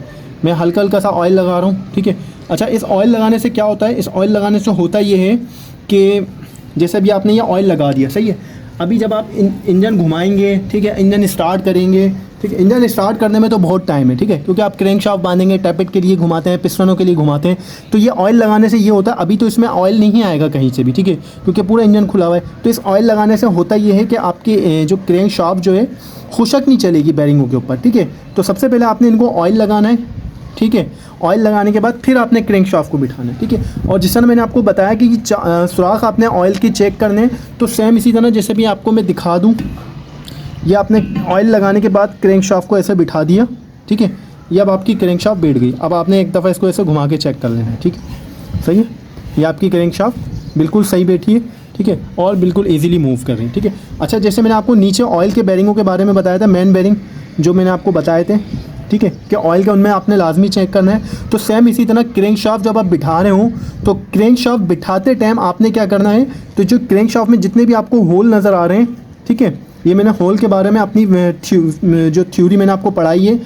मैं हल्का हल्का सा ऑयल लगा रहा हूँ, ठीक है। अच्छा, इस ऑयल लगाने से क्या होता है, इस ऑयल लगाने से होता ये है कि जैसे अभी आपने ये ऑयल लगा दिया, सही है, अभी जब आप इंजन घुमाएंगे, ठीक है, इंजन स्टार्ट करेंगे, ठीक है, इंजन स्टार्ट करने में तो बहुत टाइम है, ठीक है, क्योंकि आप क्रैंक शाफ्ट बांधेंगे, टैपेट के लिए घुमाते हैं, पिस्टनों के लिए घुमाते हैं, तो ये ऑयल लगाने से ये होता है, अभी तो इसमें ऑयल नहीं आएगा कहीं से भी, ठीक है, क्योंकि पूरा इंजन खुला हुआ है। तो इस ऑयल लगाने से होता ये है कि आपकी जो क्रैंक शाफ्ट जो है खुशक नहीं चलेगी बैरिंगों के ऊपर, ठीक है। तो सबसे पहले आपने इनको ऑयल लगाना है, ठीक है, ऑयल लगाने के बाद फिर आपने क्रैंक शाफ्ट को बिठाना है, ठीक है। और जिस तरह मैंने आपको बताया कि सुराख आपने ऑयल की चेक करने, तो सेम इसी तरह जैसे भी आपको मैं दिखा दूँ, ये आपने ऑयल लगाने के बाद क्रैंक शाफ्ट को ऐसे बिठा दिया, ठीक है, ये अब आपकी क्रैंक शाफ्ट बैठ गई। अब आपने एक दफ़ा इसको ऐसे घुमा के चेक कर लेना है, ठीक है, सही है, ये आपकी क्रैंक शाफ्ट बिल्कुल सही बैठी है, ठीक है, और बिल्कुल इजीली मूव कर रही है, ठीक है। अच्छा, जैसे मैंने आपको नीचे ऑयल के बैरिंगों के बारे में बताया था, मेन बैरिंग जो मैंने आपको बताए थे, ठीक है, कि ऑयल के उनमें आपने लाजमी चेक करना है, तो सेम इसी तरह क्रैंक शाफ्ट जब आप बिठा रहे हो तो क्रैंक शाफ्ट बिठाते टाइम आपने क्या करना है, तो जो क्रैंक शाफ्ट में जितने भी आपको होल नज़र आ रहे हैं, ठीक है, ये मैंने होल के बारे में अपनी जो थ्योरी मैंने आपको पढ़ाई है,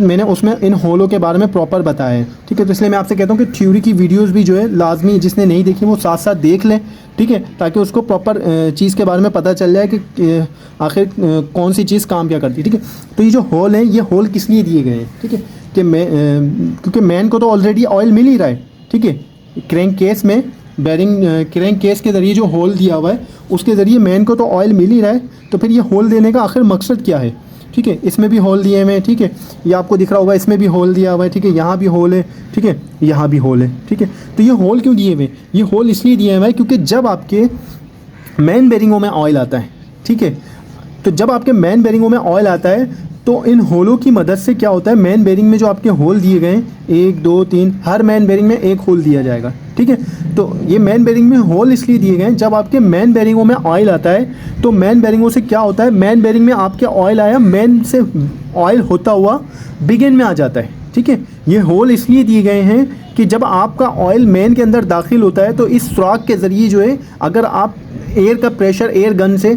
मैंने उसमें इन होलों के बारे में प्रॉपर बताया है, ठीक है। तो इसलिए मैं आपसे कहता हूँ कि थ्योरी की वीडियोस भी जो है लाजमी, जिसने नहीं देखी वो साथ साथ देख लें, ठीक है, ताकि उसको प्रॉपर चीज़ के बारे में पता चल जाए कि आखिर कौन सी चीज़ काम क्या करती है, ठीक है। तो ये जो होल है, ये होल किस लिए दिए गए हैं, ठीक है, कि क्योंकि मैन को तो ऑलरेडी ऑयल मिल ही रहा है, ठीक है, क्रैंक केस में बैरिंग क्रैंक केस के ज़रिए जो होल दिया हुआ है उसके ज़रिए मैन को तो ऑयल मिल ही रहा है, तो फिर ये होल देने का आखिर मकसद क्या है, ठीक है। इसमें भी होल दिए हुए हैं, ठीक है, ये आपको दिख रहा होगा, इसमें भी होल दिया हुआ है, ठीक है, यहाँ भी होल है, ठीक है, यहाँ भी होल है, ठीक है। तो ये होल क्यों दिए हुए हैं, ये होल इसलिए दिए हुए हैं क्योंकि जब आपके मैन बैरिंगों में ऑयल आता है, ठीक है, तो जब आपके मैन बैरिंगों में ऑयल आता है तो इन होलों की मदद से क्या होता है, मैन बेरिंग में जो आपके होल दिए गए हैं 1 2 3, हर मैन बेरिंग में एक होल दिया जाएगा, ठीक है। तो ये मैन बेरिंग में होल इसलिए दिए गए हैं, जब आपके मैन बेरिंगों में ऑयल आता है तो मैन बेरिंगों से क्या होता है, मैन बेरिंग में आपके ऑयल आया, मैन से ऑयल होता हुआ बिगिन में आ जाता है, ठीक है। ये होल इसलिए दिए गए हैं कि जब आपका ऑयल मैन के अंदर दाखिल होता है तो इस सुराख के ज़रिए जो है, अगर आप एयर का प्रेशर,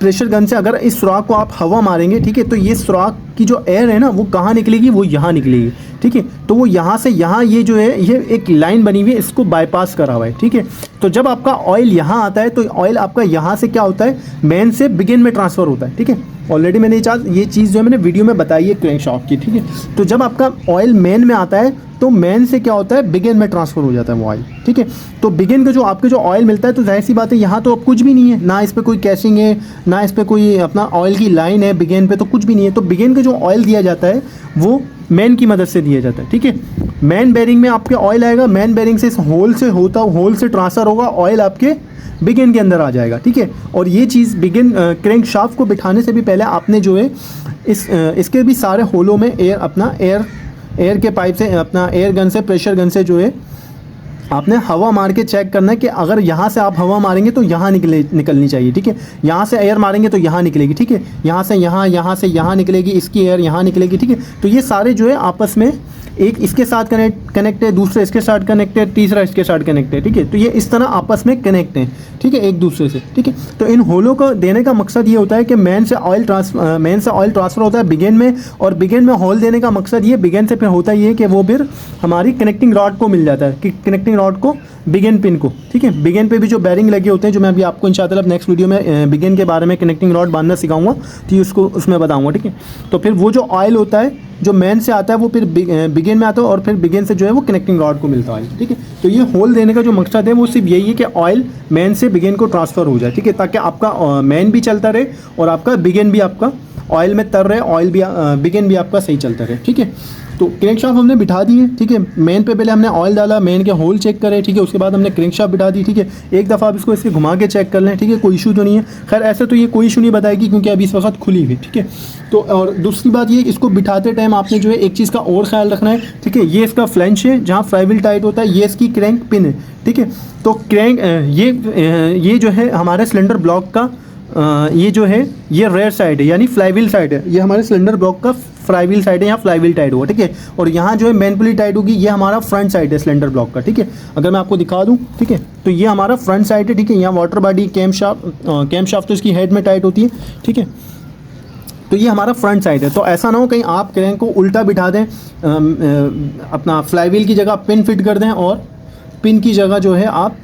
प्रेशर गन से अगर इस सुराख को आप हवा मारेंगे, ठीक है, तो ये सुराख की जो एयर है ना वो कहाँ निकलेगी, वो यहाँ निकलेगी, ठीक है। तो वो यहाँ से यहाँ, ये जो है ये एक लाइन बनी हुई है, इसको बाईपास करा हुआ है, ठीक है। तो जब आपका ऑयल यहाँ आता है तो ऑयल आपका यहाँ से क्या होता है, मैन से बिगिन में ट्रांसफ़र होता है, ठीक है। ऑलरेडी मैंने ये चीज़ जो है मैंने वीडियो में बताई है क्रैंक शाफ्ट की, ठीक है। तो जब आपका ऑयल मैन में आता है तो मैन से क्या होता है, बिगिन में ट्रांसफ़र हो जाता है वो ऑयल, ठीक है। तो बिगिन का जो आपके जो ऑयल मिलता है, तो जाहिर सी बात है यहाँ तो अब कुछ भी नहीं है, ना इस पर कोई कैशिंग है, ना इस पर कोई अपना ऑयल की लाइन है, बिगिन पे तो कुछ भी नहीं है। तो बिगिन का जो ऑयल दिया जाता है वो मैन की मदद से दिया जाता है, ठीक है। मैन बेरिंग में आपके ऑयल आएगा, मैन बेरिंग से इस होल से ट्रांसफ़र होगा, ऑयल आपके बिगिन के अंदर आ जाएगा, ठीक है। और ये चीज़ बिगिन क्रैंक शाफ्ट को बिठाने से भी पहले आपने जो है इसके भी सारे होलों में एयर के पाइप से, अपना एयर गन से, प्रेशर गन से जो है आपने हवा मार के चेक करना है कि अगर यहाँ से आप हवा मारेंगे तो यहाँ निकलनी चाहिए, ठीक है। यहाँ से एयर मारेंगे तो यहाँ निकलेगी, ठीक है। यहाँ से यहाँ निकलेगी, इसकी एयर यहाँ निकलेगी, ठीक है। तो ये सारे जो है आपस में एक इसके साथ कनेक्ट है, दूसरा इसके साथ कनेक्ट है, तीसरा इसके साथ कनेक्ट है, ठीक है। तो ये इस तरह आपस में कनेक्ट हैं, ठीक है, एक दूसरे से, ठीक है। तो इन होलों को देने का मकसद ये होता है कि मेन से ऑयल ट्रांसफ़र होता है बिगिन में, और बिगिन में होल देने का मकसद ये, बिगिन से फिर होता ये है कि वो फिर हमारी कनेक्टिंग रॉड को मिल जाता है, कि कनेक्टिंग रॉड को बिगिन पिन को, ठीक है। बिगिन पे भी जो बेरिंग लगे होते हैं, जो मैं अभी आपको इंशाअल्लाह नेक्स्ट वीडियो में बिगिन के बारे में कनेक्टिंग रॉड बांधना सिखाऊंगा, तो उसको उसमें बताऊंगा, ठीक है। तो फिर वो जो ऑयल होता है जो मेन से आता है वो फिर बिगिन में आता है, और फिर बिगिन से जो है वो कनेक्टिंग रॉड को मिलता है, ठीक है। तो ये होल देने का जो मकसद है वो सिर्फ यही है कि ऑयल मेन से बिगिन को ट्रांसफ़र हो जाए, ठीक है, ताकि आपका मेन भी चलता रहे और आपका बिगिन भी आपका ऑयल में तर रहे, ऑयल भी बिगिन भी आपका सही चलता रहे, ठीक है। तो क्रैंकशाफ्ट हमने बिठा दी है, ठीक है। मेन पे पहले हमने ऑयल डाला, मेन के होल चेक करे, ठीक है। उसके बाद हमने क्रैंकशाफ्ट बिठा दी, ठीक है। एक दफ़ा आप इसको घुमा के चेक कर लें, ठीक है, कोई इशू तो नहीं है। खैर ऐसे तो ये कोई इशू नहीं बताएगी क्योंकि अभी इस वक्त खुली हुई, ठीक है। तो और दूसरी बात ये, इसको बिठाते टाइम आपने जो है एक चीज़ का और ख्याल रखना है, ठीक है। ये इसका फ्लैंच है जहाँ फ्लाईव्हील टाइट होता है, ये इसकी क्रैंक पिन है, ठीक है। तो क्रैंक ये जो है हमारे सिलेंडर ब्लॉक का ये जो है ये रेयर साइड है, यानी फ्लाईव्हील साइड है। ये हमारे सिलेंडर ब्लॉक का फ्लाईव्हील साइड है, यहाँ फ्लाईव्हील टाइट होगा, ठीक है। और यहाँ जो है मेन पुली टाइट होगी, ये हमारा फ्रंट साइड है सिलेंडर ब्लॉक का, ठीक है। अगर मैं आपको दिखा दूँ, ठीक है, तो ये हमारा फ्रंट साइड है, ठीक है। यहाँ वाटर बॉडी कैम शाफ्ट तो इसकी हेड में टाइट होती है, ठीक है। तो ये हमारा फ्रंट साइड है। तो ऐसा ना हो कहीं आप क्रैंक को उल्टा बिठा दें, अपना फ्लाईव्हील की जगह पिन फिट कर दें और पिन की जगह जो है आप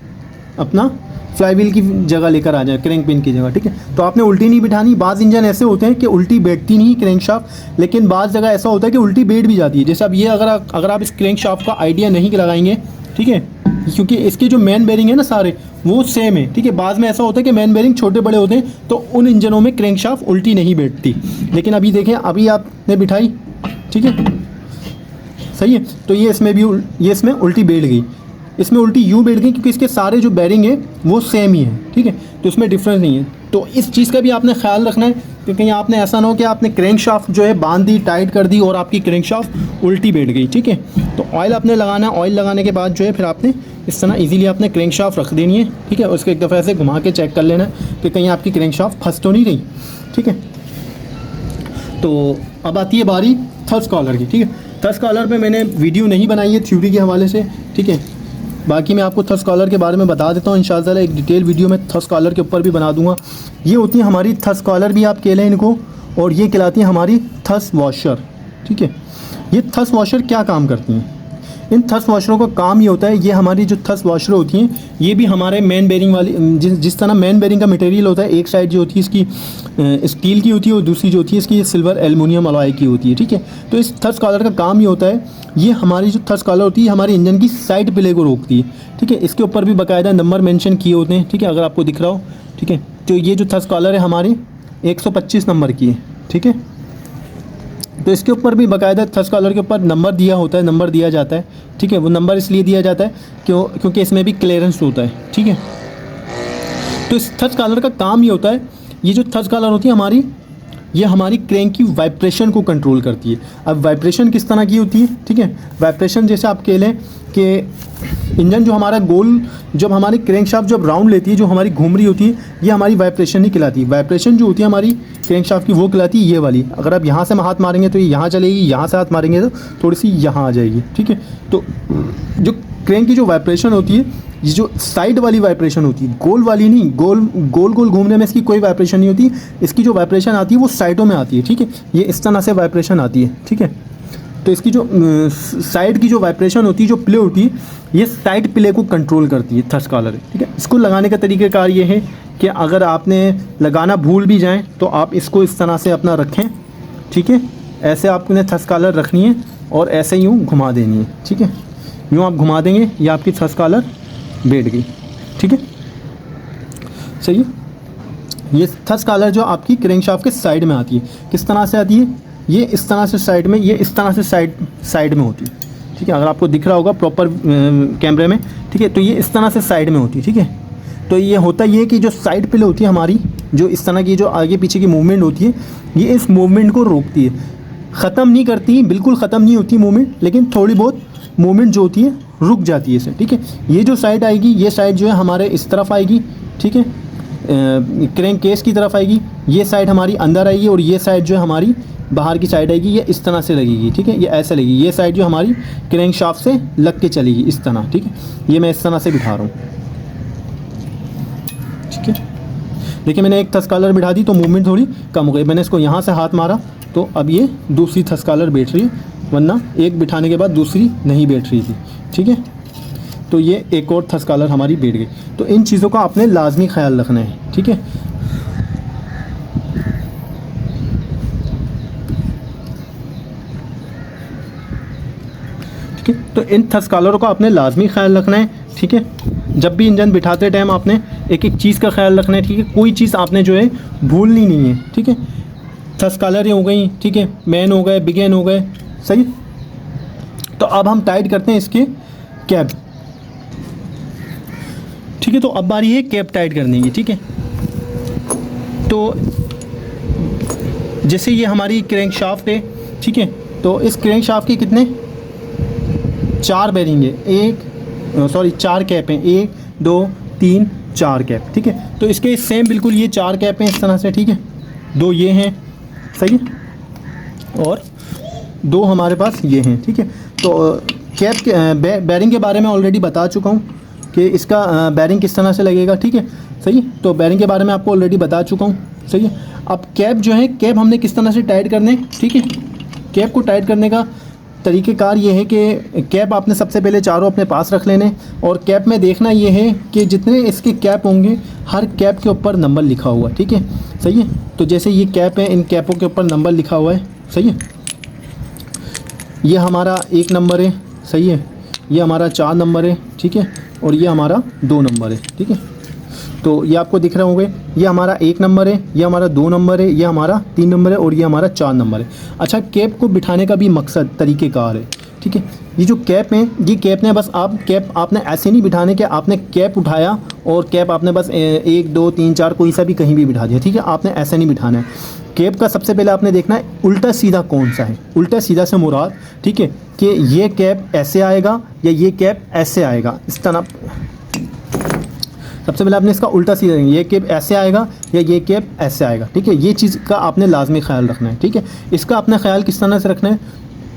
अपना फ्लाईव्हील की जगह लेकर आ जाए, क्रैंक पिन की जगह, ठीक है। तो आपने उल्टी नहीं बिठानी। बाज़ इंजन ऐसे होते हैं कि उल्टी बैठती नहीं क्रैंक शाफ्ट, लेकिन बाज़ जगह ऐसा होता है कि उल्टी बैठ भी जाती है। जैसे अब ये अगर आप इस क्रैंक शाफ्ट का आइडिया नहीं लगाएंगे, ठीक है, क्योंकि इसके जो मेन बेरिंग है ना सारे वो सेम है, ठीक है। बाद में ऐसा होता है कि मेन बेरिंग छोटे बड़े होते हैं, तो उन इंजनों में क्रैंक शाफ्ट उल्टी नहीं बैठती। लेकिन अभी देखें, अभी आपने बिठाई, ठीक है, सही है। तो ये इसमें उल्टी बैठ गई, इसमें उल्टी यूँ बैठ गई क्योंकि इसके सारे जो बेरिंग है वो सेम ही है, ठीक है। तो इसमें डिफरेंस नहीं है। तो इस चीज़ का भी आपने ख्याल रखना है कि कहीं आपने ऐसा ना हो कि आपने क्रैंक शाफ्ट जो है बांध दी, टाइट कर दी और आपकी क्रैंक शाफ्ट उल्टी बैठ गई, ठीक है। तो ऑयल आपने लगाना है, ऑयल लगाने के बाद जो है फिर आपने इस तरह इजीली आपने क्रैंक शाफ्ट रख देनी है, ठीक है। और उसको एक दफ़ा ऐसे घुमा के चेक कर लेना है कि कहीं आपकी क्रैंक शाफ्ट फंस तो नहीं रही, ठीक है। तो अब आती है बारी थर्स्ट कॉलर की, ठीक है। थर्स्ट कॉलर पे मैंने वीडियो नहीं बनाई है थ्योरी के हवाले से, ठीक है। बाकी मैं आपको थर्स्ट कॉलर के बारे में बता देता हूँ इंशाअल्लाह, एक डिटेल वीडियो में थर्स्ट कॉलर के ऊपर भी बना दूंगा। ये होती है हमारी थर्स्ट कॉलर भी आप कह लें इनको, और ये कहलाती है हमारी थर्स्ट वॉशर, ठीक है। ये थर्स्ट वॉशर क्या काम करती हैं? इन थर्स्ट वॉशरों का काम ये होता है, ये हमारी जो थर्स्ट वॉशर होती हैं ये भी हमारे मेन बेरिंग वाली, जिस तरह मेन बेरिंग का मटेरियल होता है, एक साइड जो होती है इसकी स्टील की होती है और दूसरी जो होती है इसकी सिल्वर एल्युमिनियम अलॉय की होती है, ठीक है। तो इस थर्स्ट कॉलर का काम ये होता है, ये हमारी जो थर्स्ट कॉलर होती है हमारे इंजन की साइड प्ले को रोकती है, ठीक है। इसके ऊपर भी बाकायदा नंबर मेंशन किए होते हैं, ठीक है, अगर आपको दिख रहा हो, ठीक है। तो ये जो थर्स्ट कॉलर है हमारी 125 नंबर की है, ठीक है। तो इसके ऊपर भी बाकायदा थर्स्ट कॉलर के ऊपर नंबर दिया होता है, नंबर दिया जाता है, ठीक है। वो नंबर इसलिए दिया जाता है क्योंकि इसमें भी क्लियरेंस होता है, ठीक है। तो इस थर्स्ट कॉलर का काम ये होता है, ये जो थर्स्ट कॉलर होती है हमारी, ये हमारी क्रैंक की वाइब्रेशन को कंट्रोल करती है। अब वाइब्रेशन किस तरह की होती है, ठीक है। वाइब्रेशन जैसे आप कह लें कि इंजन जो हमारा गोल, जब हमारी क्रैंक शाफ्ट जब राउंड लेती है, जो हमारी घूम रही होती है, ये हमारी वाइब्रेशन नहीं कहलाती। वाइब्रेशन जो होती है हमारी क्रैंक शाफ्ट की वो कहलाती है ये वाली। अगर आप यहाँ से हाथ मारेंगे तो ये यहाँ चलेगी, यहाँ से हाथ मारेंगे तो थोड़ी सी यहाँ आ जाएगी, ठीक है। तो जो क्रैंक की जो वाइब्रेशन होती है, ये जो साइड वाली वाइब्रेशन होती है, गोल वाली नहीं, गोल घूमने में इसकी कोई वाइब्रेशन नहीं होती। इसकी जो वाइब्रेशन आती है वो साइडों में आती है, ठीक है। ये इस तरह से वाइब्रेशन आती है, ठीक है। तो इसकी जो साइड की जो वाइब्रेशन होती है, जो प्ले होती है, ये साइड प्ले को कंट्रोल करती है थर्स्ट कॉलर, ठीक है। इसको लगाने का तरीक़ाकार ये है कि अगर आपने लगाना भूल भी जाएँ तो आप इसको इस तरह से अपना रखें, ठीक है। ऐसे आपने थर्स्ट कॉलर रखनी है और ऐसे यूँ घुमा देनी है, ठीक है। यूँ आप घुमा देंगे, ये आपकी थर्स्ट कॉलर बैठ गई, ठीक है, सही है। ये थर्स्ट कॉलर जो आपकी क्रैंक शाफ्ट के साइड में आती है, किस तरह से आती है? ये इस तरह से साइड में, ये इस तरह से साइड में होती है, ठीक है। अगर आपको दिख रहा होगा प्रॉपर कैमरे में, ठीक है। तो ये इस तरह से साइड में होती है, ठीक है। तो ये होता ये कि जो साइड प्ले होती है हमारी, जो इस तरह की जो आगे पीछे की मूवमेंट होती है, ये इस मूवमेंट को रोकती है। ख़त्म नहीं करती, बिल्कुल ख़त्म नहीं होती मूवमेंट, लेकिन थोड़ी बहुत मूवमेंट जो होती है रुक जाती है इसे, ठीक है। ये जो साइड आएगी, ये साइड जो है हमारे इस तरफ आएगी, ठीक है, क्रैंक केस की तरफ आएगी। ये साइड हमारी अंदर आएगी और ये साइड जो है हमारी बाहर की साइड आएगी। ये इस तरह से लगेगी, ठीक है, ये ऐसे लगेगी। ये साइड जो हमारी क्रैंक शाफ्ट से लग के चलेगी इस तरह, ठीक है। ये मैं इस तरह से बिठा रहा हूँ, ठीक है। देखिए मैंने एक थ्रस्ट कॉलर बिठा दी तो मूवमेंट थोड़ी कम हो गई। मैंने इसको यहाँ से हाथ मारा तो अब ये दूसरी थ्रस्ट कॉलर बैठ रही है, वरना एक बिठाने के बाद दूसरी नहीं बैठ रही थी, ठीक है। तो ये एक और थ्रस्ट कॉलर हमारी बैठ गई। तो इन चीज़ों का आपने लाजमी ख्याल रखना है, ठीक है। ठीक है, तो इन थ्रस्ट कॉलरों का आपने लाजमी ख्याल रखना है, ठीक है। जब भी इंजन बिठाते टाइम आपने एक एक चीज़ का ख्याल रखना है, ठीक है। कोई चीज़ आपने जो है भूलनी नहीं है, ठीक है। थ्रस्ट कॉलर हो गई, ठीक है, मैन हो गए, बिगेन हो गए, सही। तो अब हम टाइट करते हैं इसके कैप, ठीक है। तो अब बारी है कैप टाइट करने की, ठीक है। तो जैसे ये हमारी क्रैंक शाफ्ट है, ठीक है। तो इस क्रैंक शाफ्ट के कितने 4 बेरिंग है, 4 कैप हैं, 1 2 3 4 कैप, ठीक है। तो इसके सेम बिल्कुल ये 4 कैप हैं इस तरह से, ठीक है। 2 ये हैं, सही है, और 2 हमारे पास ये हैं, ठीक है। तो कैप के बैरिंग के बारे में ऑलरेडी बता चुका हूँ कि इसका बैरिंग किस तरह से लगेगा, ठीक है, सही। तो बैरिंग के बारे में आपको ऑलरेडी बता चुका हूँ, सही है। अब कैप जो है, कैप हमने किस तरह से टाइट करने, ठीक है। कैप को टाइट करने का तरीक़ेकार ये है कि कैप आपने सबसे पहले चारों अपने पास रख लेने, और कैप में देखना ये है कि जितने इसके कैप होंगे हर कैप के ऊपर नंबर लिखा हुआ है, ठीक है, सही है। तो जैसे ये कैप है, इन कैपों के ऊपर नंबर लिखा हुआ है, सही है। ये हमारा 1 नंबर है, सही है। ये हमारा 4 नंबर है, ठीक है, और ये हमारा 2 नंबर है, ठीक है। तो ये आपको दिख रहे होंगे, ये हमारा 1 नंबर है, ये हमारा 2 नंबर है, ये हमारा 3 नंबर है, और ये हमारा 4 नंबर है। अच्छा, कैप को बिठाने का भी मकसद तरीक़ेकार है, ठीक है। ये जो कैप हैं, ये कैप ने बस आप कैप आपने ऐसे नहीं बिठाने कि आपने कैप उठाया और कैप आपने बस 1 2 3 4 कोई सा भी कहीं भी बिठा दिया, ठीक है। आपने ऐसा नहीं बिठाना है। कैप का सबसे पहले आपने देखना है उल्टा सीधा कौन सा है। उल्टा सीधा से मुराद, ठीक है, कि ये कैप ऐसे आएगा या ये कैप ऐसे आएगा, इस तरह। सबसे पहले आपने इसका उल्टा सीधा, ये कैप ऐसे आएगा या ये कैप ऐसे आएगा, ठीक है। ये चीज़ का आपने लाजमी ख्याल रखना है, ठीक है। इसका अपना ख्याल किस तरह से रखना है,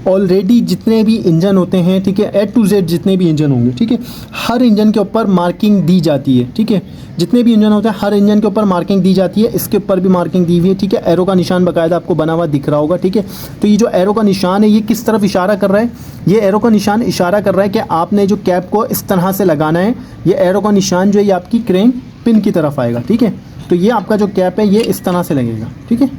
ऑलरेडी जितने भी इंजन होते हैं, ठीक है, A to Z जितने भी इंजन होंगे, ठीक है, हर इंजन के ऊपर मार्किंग दी जाती है, ठीक है। जितने भी इंजन होते हैं हर इंजन के ऊपर मार्किंग दी जाती है। इसके ऊपर भी मार्किंग दी हुई है, ठीक है। एरो का निशान बाकायदा आपको बना हुआ दिख रहा होगा, ठीक है। तो ये जो एरो का निशान है ये किस तरफ इशारा कर रहा है, ये एरो का निशान इशारा कर रहा है कि आपने जो कैप को इस तरह से लगाना है। ये एरो का निशान जो है ये आपकी क्रैंक पिन की तरफ आएगा, ठीक है। तो ये आपका जो कैप है ये इस तरह से लगेगा, ठीक है।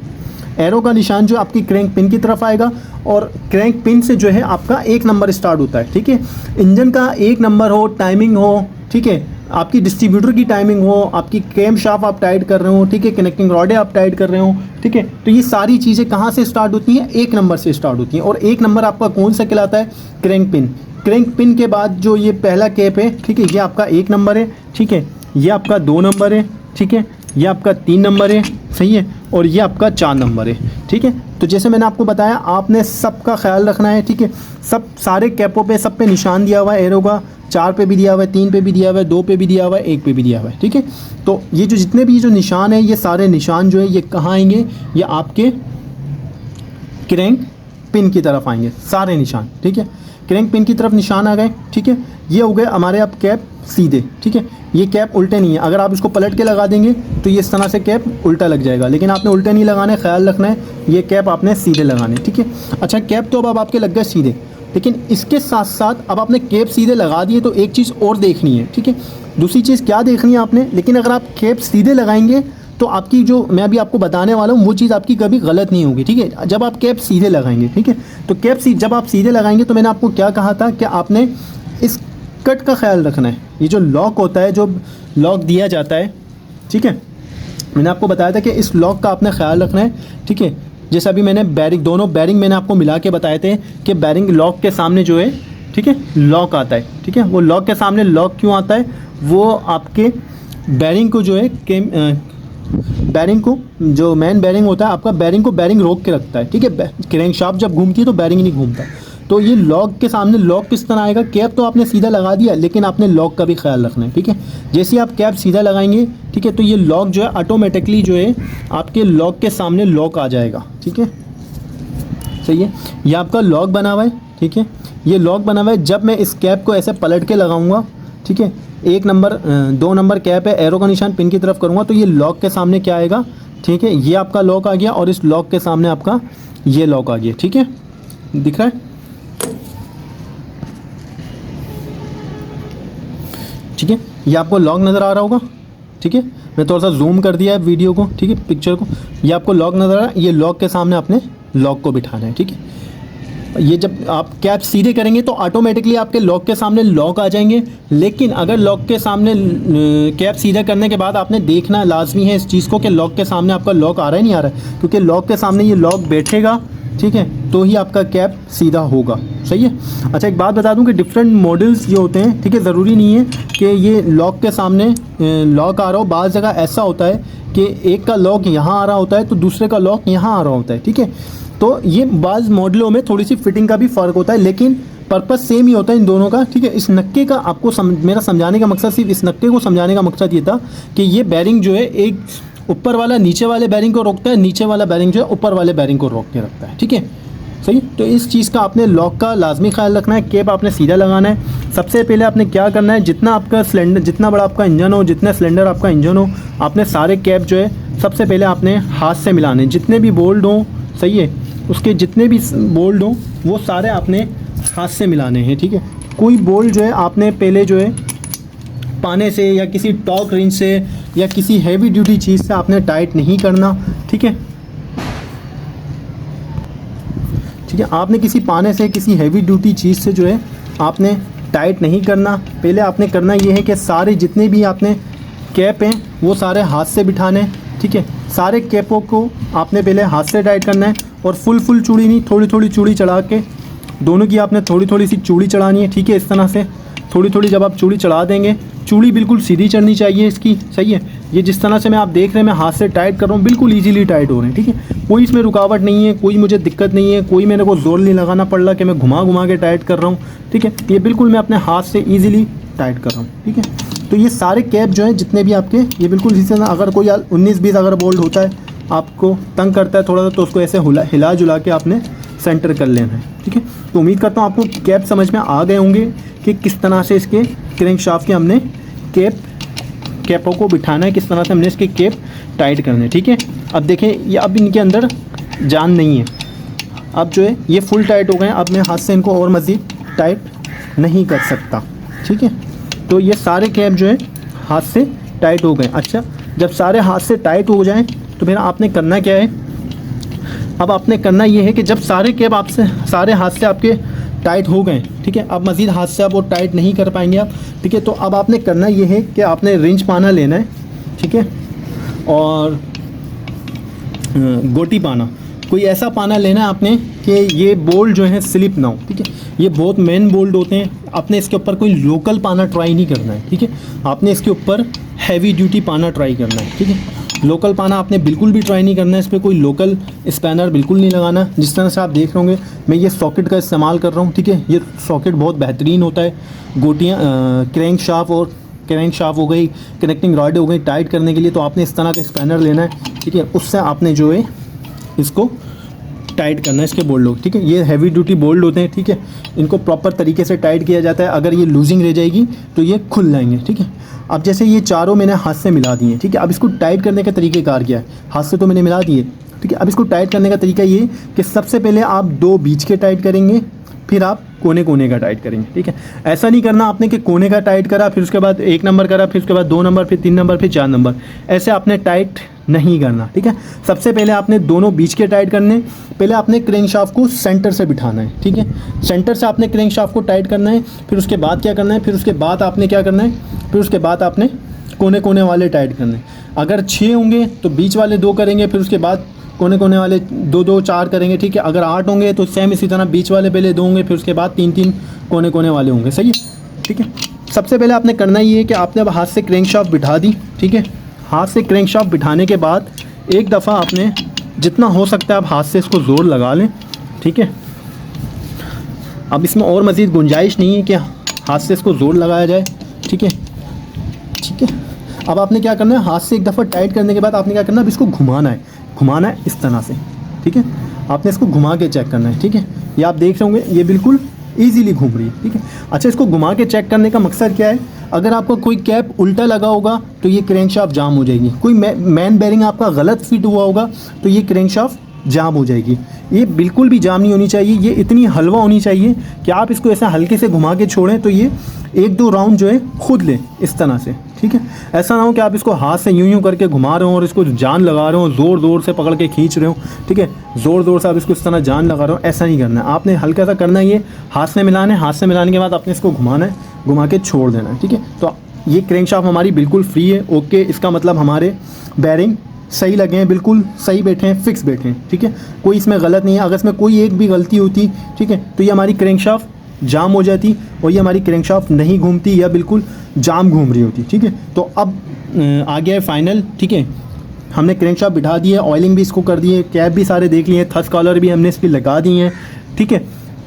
एरो का निशान जो आपकी क्रैंक पिन की तरफ आएगा, और क्रैंक पिन से जो है आपका 1 नंबर स्टार्ट होता है, ठीक है। इंजन का 1 नंबर हो, टाइमिंग हो, ठीक है, आपकी डिस्ट्रीब्यूटर की टाइमिंग हो, आपकी कैम शाफ्ट आप टाइट कर रहे हो, ठीक है, कनेक्टिंग रॉडें आप टाइट कर रहे हो, ठीक है। तो ये सारी चीज़ें कहाँ से स्टार्ट होती हैं, 1 नंबर से स्टार्ट होती हैं। और 1 नंबर आपका कौन सा कहलाता है, क्रैंक पिन। क्रैंक पिन के बाद जो ये पहला कैप है, ठीक है, ये आपका 1 नंबर है, ठीक है, ये आपका 2 नंबर है, ठीक है, ये आपका 3 नंबर है, सही है, और ये आपका 4 नंबर है, ठीक है। तो जैसे मैंने आपको बताया आपने सबका ख्याल रखना है, ठीक है। सब सारे कैपों पे सब पे निशान दिया हुआ है एरो का, 4 पे भी दिया हुआ है, 3 पे भी दिया हुआ है, 2 पे भी दिया हुआ है, 1 पे भी दिया हुआ है, ठीक है। तो ये जो जितने भी जो निशान है, ये सारे निशान जो है ये कहाँ आएंगे, ये आपके क्रैंक पिन की तरफ आएंगे सारे निशान, ठीक है। क्रैंक पिन की तरफ निशान आ गए, ठीक है। ये हो गए हमारे अब कैप सीधे, ठीक है। ये कैप उल्टे नहीं है, अगर आप इसको पलट के लगा देंगे तो ये इस तरह से कैप उल्टा लग जाएगा, लेकिन आपने उल्टे नहीं लगाने, ख्याल रखना है ये कैप आपने सीधे लगाने, ठीक है। अच्छा, कैप तो अब आपके लग गए सीधे, लेकिन इसके साथ साथ अब आपने कैप सीधे लगा दिए तो एक चीज़ और देखनी है, ठीक है। दूसरी चीज़ क्या देखनी है आपने, लेकिन अगर आप कैप सीधे लगाएंगे तो आपकी जो मैं अभी आपको बताने वाला हूँ वो चीज़ आपकी कभी गलत नहीं होगी, ठीक है। जब आप कैप सीधे लगाएंगे, ठीक है, तो कैप जब आप सीधे लगाएंगे तो मैंने आपको क्या कहा था कि आपने इस कट का ख्याल रखना है। ये जो लॉक होता है, जो लॉक दिया जाता है, ठीक है, मैंने आपको बताया था कि इस लॉक का आपने ख्याल रखना है, ठीक है। जैसे अभी मैंने बैरिंग, दोनों बैरिंग मैंने आपको मिला के बताए थे कि बैरिंग लॉक के सामने जो है, ठीक है, लॉक आता है, ठीक है। वो लॉक के सामने लॉक क्यों आता है, वो आपके बैरिंग को जो है बैरिंग को, जो मेन बैरिंग होता है आपका, बैरिंग को बैरिंग रोक के रखता है, ठीक है। क्रैंक शाफ्ट जब घूमती है तो बैरिंग नहीं घूमता, तो ये लॉक के सामने लॉक किस तरह आएगा, कैप तो आपने सीधा लगा दिया लेकिन आपने लॉक का भी ख्याल रखना है, ठीक है। जैसे आप कैप सीधा लगाएंगे, ठीक है, तो ये लॉक जो है ऑटोमेटिकली जो है आपके लॉक के सामने लॉक आ जाएगा, ठीक है, सही है। ये आपका लॉक बना हुआ है, ठीक है, ये लॉक बना हुआ है। जब मैं इस कैप को ऐसे पलट के लगाऊंगा, ठीक है, 1 नंबर 2 नंबर कैप है, एरो का निशान पिन की तरफ करूँगा तो ये लॉक के सामने क्या आएगा, ठीक है, ये आपका लॉक आ गया और इस लॉक के सामने आपका ये लॉक आ गया, ठीक है, दिख रहा है, ठीक है, ये आपको लॉक नज़र आ रहा होगा, ठीक है। मैं थोड़ा सा जूम कर दिया है वीडियो को, ठीक है, पिक्चर को। ये आपको लॉक नज़र आ रहा है, ये लॉक के सामने आपने लॉक को बिठाना है, ठीक है। ये जब आप कैप सीधे करेंगे तो ऑटोमेटिकली आपके लॉक के सामने लॉक आ जाएंगे, लेकिन अगर लॉक के सामने कैप सीधा करने के बाद आपने देखना लाजमी है इस चीज़ को कि लॉक के सामने आपका लॉक आ रहा है नहीं आ रहा है, क्योंकि लॉक के सामने ये लॉक बैठेगा, ठीक है, तो ही आपका कैप सीधा होगा, सही है। अच्छा, एक बात बता दूं कि डिफरेंट मॉडल्स जो होते हैं, ठीक है, ज़रूरी नहीं है कि ये लॉक के सामने लॉक आ रहा हो। बाज़ जगह ऐसा होता है कि एक का लॉक यहाँ आ रहा होता है तो दूसरे का लॉक यहाँ आ रहा होता है, ठीक है। तो ये बाज़ मॉडलों में थोड़ी सी फिटिंग का भी फ़र्क होता है, लेकिन पर्पस सेम ही होता है इन दोनों का, ठीक है। इस नक्के का आपको मेरा समझाने का मकसद, सिर्फ इस नक्के को समझाने का मकसद ये था कि ये बैरिंग जो है एक ऊपर वाला नीचे वाले बैरिंग को रोकता है, नीचे वाला बैरिंग जो है ऊपर वाले बैरिंग को रोक के रखता है, ठीक है, सही। तो इस चीज़ का आपने लॉक का लाजमी ख्याल रखना है। कैप आपने सीधा लगाना है। सबसे पहले आपने क्या करना है, जितना आपका सिलेंडर, जितना बड़ा आपका इंजन हो, जितना सिलेंडर आपका इंजन हो, आपने सारे कैप जो है सबसे पहले आपने हाथ से मिलाने, जितने भी बोल्ट हों, सही है, उसके जितने भी बोल्ट हों वो सारे आपने हाथ से मिलाने हैं, ठीक है। कोई बोल्ट जो है आपने पहले जो है पाने से या किसी टॉर्क रिंच से या किसी हैवी ड्यूटी चीज़ से आपने टाइट नहीं करना, ठीक है, ठीक है। आपने किसी पाने से, किसी हैवी ड्यूटी चीज़ से जो है आपने टाइट नहीं करना। पहले आपने करना ये है कि सारे जितने भी आपने कैप हैं वो सारे हाथ से बिठाने, ठीक है। सारे कैपों को आपने पहले हाथ से टाइट करना है और फुल चूड़ी नहीं, थोड़ी थोड़ी चूड़ी चढ़ा के, दोनों की आपने थोड़ी थोड़ी सी चूड़ी चढ़ानी है, ठीक है। इस तरह से थोड़ी थोड़ी जब आप चूड़ी चढ़ा देंगे, चूड़ी बिल्कुल सीधी चढ़नी चाहिए इसकी, सही है। ये जिस तरह से मैं आप देख रहे हैं मैं हाथ से टाइट कर रहा हूँ, बिल्कुल इजीली टाइट हो रहे हैं, ठीक है। कोई इसमें रुकावट नहीं है, कोई मुझे दिक्कत नहीं है, कोई मेरे को जोर नहीं लगाना पड़ रहा कि मैं घुमा के टाइट कर रहा हूँ, ठीक है। ये बिल्कुल मैं अपने हाथ से ईजिली टाइट कर रहा हूँ, ठीक है। तो ये सारे कैप जो हैं जितने भी आपके, ये बिल्कुल इसी तरह, अगर कोई 19-20 अगर बोल्ट होता है आपको तंग करता है थोड़ा सा, तो उसको ऐसे हिला जुला के आपने सेंटर कर लेना है, ठीक है। तो उम्मीद करता हूँ आपको कैप समझ में आ गए होंगे कि किस तरह से इसके क्रैंकशाफ्ट के हमने कैपों को बिठाना है, किस तरह से हमने इसके कैप टाइट करने हैं, ठीक है। अब देखें, ये अब इनके अंदर जान नहीं है, अब जो है ये फुल टाइट हो गए हैं। अब मैं हाथ से इनको और मज़ीद टाइट नहीं कर सकता, ठीक है। तो ये सारे कैप जो है हाथ से टाइट हो गए। अच्छा, जब सारे हाथ से टाइट हो जाएं तो फिर आपने करना क्या है, अब आपने करना ये है कि जब सारे कैप आपसे सारे हाथ से आपके टाइट हो गए, ठीक है, अब मज़ीद हाथ से आप वो टाइट नहीं कर पाएंगे आप, ठीक है। तो अब आपने करना ये है कि आपने रिंच पाना लेना है, ठीक है, और गोटी पाना, कोई ऐसा पाना लेना है आपने कि ये बोल्ट जो है स्लिप ना हो, ठीक है। ये बहुत मेन बोल्ट होते हैं, आपने इसके ऊपर कोई लोकल पाना ट्राई नहीं करना है, ठीक है। आपने इसके ऊपर हैवी ड्यूटी पाना ट्राई करना है, ठीक है। लोकल पाना आपने बिल्कुल भी ट्राई नहीं करना है, इस पर कोई लोकल स्पैनर बिल्कुल नहीं लगाना। जिस तरह से आप देख रहे होंगे मैं ये सॉकेट का इस्तेमाल कर रहा हूँ, ठीक है। ये सॉकेट बहुत बेहतरीन होता है, गोटियाँ क्रैंक शाफ्ट हो गई, कनेक्टिंग रॉड हो गई टाइट करने के लिए, तो आपने इस तरह का स्पैनर लेना है, ठीक है। उससे आपने जो है इसको टाइट करना है, इसके बोल्ट लोग, ठीक है। ये हैवी ड्यूटी बोल्ट होते हैं, ठीक है। इनको प्रॉपर तरीके से टाइट किया जाता है, अगर ये लूजिंग रह जाएगी तो ये खुल जाएंगे, ठीक है। अब जैसे ये चारों मैंने हाथ से मिला दिए, ठीक है। अब इसको टाइट करने का तरीक़ेकार क्या है, हाथ से तो मैंने मिला दिए, ठीक है। अब इसको टाइट करने का तरीका ये कि सबसे पहले आप 2 बीच के टाइट करेंगे, फिर आप कोने का टाइट करेंगे, ठीक है। ऐसा नहीं करना आपने कि कोने का टाइट करा, फिर उसके बाद 1 नंबर करा, फिर उसके बाद 2 नंबर, फिर 3 नंबर, फिर 4 नंबर, ऐसे आपने टाइट नहीं करना, ठीक है। सबसे पहले आपने दोनों बीच के टाइट करने, पहले आपने क्रैंकशाफ्ट को सेंटर से बिठाना है, ठीक है। सेंटर से आपने क्रैंकशाफ्ट को टाइट करना है, फिर उसके बाद क्या करना है, फिर उसके बाद आपने क्या करना है, फिर उसके बाद आपने कोने वाले टाइट करने। अगर 6 होंगे तो बीच वाले 2 करेंगे, फिर उसके बाद कोने वाले 2 4 करेंगे, ठीक है। अगर 8 होंगे तो सेम इसी तरह बीच वाले पहले 2 होंगे, फिर उसके बाद 3 कोने वाले होंगे, सही है, ठीक है। सबसे पहले आपने करना ये है कि आपने अब हाथ से क्रैंकशाफ्ट बिठा दी, ठीक है। हाथ से क्रैंकशाफ्ट बिठाने के बाद एक दफ़ा आपने जितना हो सकता है आप हाथ से इसको ज़ोर लगा लें, ठीक है। अब इसमें और मज़ीद गुंजाइश नहीं है कि हाथ से इसको ज़ोर लगाया जाए। ठीक है, ठीक है। अब आपने क्या करना है, हाथ से एक दफ़ा टाइट करने के बाद आपने क्या करना है, अब इसको घुमाना है इस तरह से। ठीक है, आपने इसको घुमा के चेक करना है। ठीक है, ये आप देख रहे होंगे ये बिल्कुल ईजीली घूम रही है। ठीक है, अच्छा इसको घुमा के चेक करने का मकसद क्या है, अगर आपका कोई कैप उल्टा लगा होगा तो ये क्रैंकशाफ्ट जाम हो जाएगी, कोई मैन बेरिंग आपका गलत फिट हुआ होगा तो ये क्रैंकशाफ्ट जाम हो जाएगी। ये बिल्कुल भी जाम नहीं होनी चाहिए, ये इतनी हलवा होनी चाहिए कि आप इसको ऐसा हल्के से घुमा के छोड़ें तो ये 1-2 राउंड जो है खुद ले इस तरह से। ठीक है, ऐसा ना हो कि आप इसको हाथ से यूं करके घुमा रहे हो और इसको जान लगा रहे हो, ज़ोर ज़ोर से पकड़ के खींच रहे हो। ठीक है, ज़ोर ज़ोर से आप इसको इस तरह जान लगा रहे हो, ऐसा नहीं करना है। आपने हल्का सा करना है, ये हाथ से मिलाना है, हाथ से मिलाने के बाद आपने इसको घुमाना है, घुमा के छोड़ देना है। ठीक है, तो ये क्रैंकशाफ्ट हमारी बिल्कुल फ्री है। ओके, इसका मतलब हमारे बेरिंग सही लगे हैं, बिल्कुल सही बैठे हैं, फिक्स बैठे हैं। ठीक है, कोई इसमें गलत नहीं है। अगर इसमें कोई एक भी गलती होती, ठीक है, तो ये हमारी क्रैंकशाफ्ट जाम हो जाती और ये हमारी क्रैंकशाफ्ट नहीं घूमती या बिल्कुल जाम घूम रही होती। ठीक है, तो अब आ गया है फाइनल। ठीक है, हमने क्रैंकशाफ्ट बिठा दी है, ऑयलिंग भी इसको कर दी है, कैप भी सारे देख लिए, थ्रस्ट कॉलर भी हमने इस पर लगा दी हैं। ठीक है,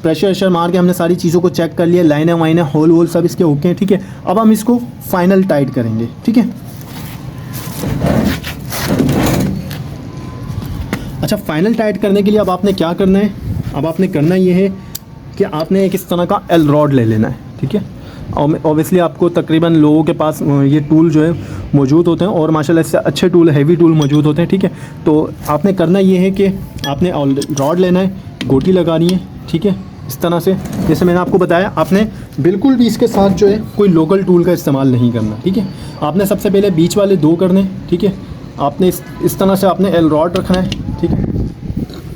प्रेशर वेशर मार के हमने सारी चीज़ों को चेक कर लिया, लाइनें वाइनें होल वोल सब इसके ओके हैं। ठीक है, अब हम इसको फाइनल टाइट करेंगे। ठीक है, अच्छा फाइनल टाइट करने के लिए अब आपने क्या करना है, अब आपने करना ये है कि आपने एक इस तरह का एल रॉड ले लेना है। ठीक है, ऑब्वियसली आपको तकरीबन लोगों के पास ये टूल जो है मौजूद होते हैं और माशाल्लाह इससे अच्छे टूल, हैवी टूल मौजूद होते हैं। ठीक है, तो आपने करना ये है कि आपने रॉड लेना है, गोटी लगानी है। ठीक है, इस तरह से जैसे मैंने आपको बताया, आपने बिल्कुल भी इसके साथ जो है कोई लोकल टूल का इस्तेमाल नहीं करना। ठीक है, आपने सबसे पहले बीच वाले 2 करने। ठीक है, आपने इस तरह से आपने एल रॉड रखना है। ठीक है,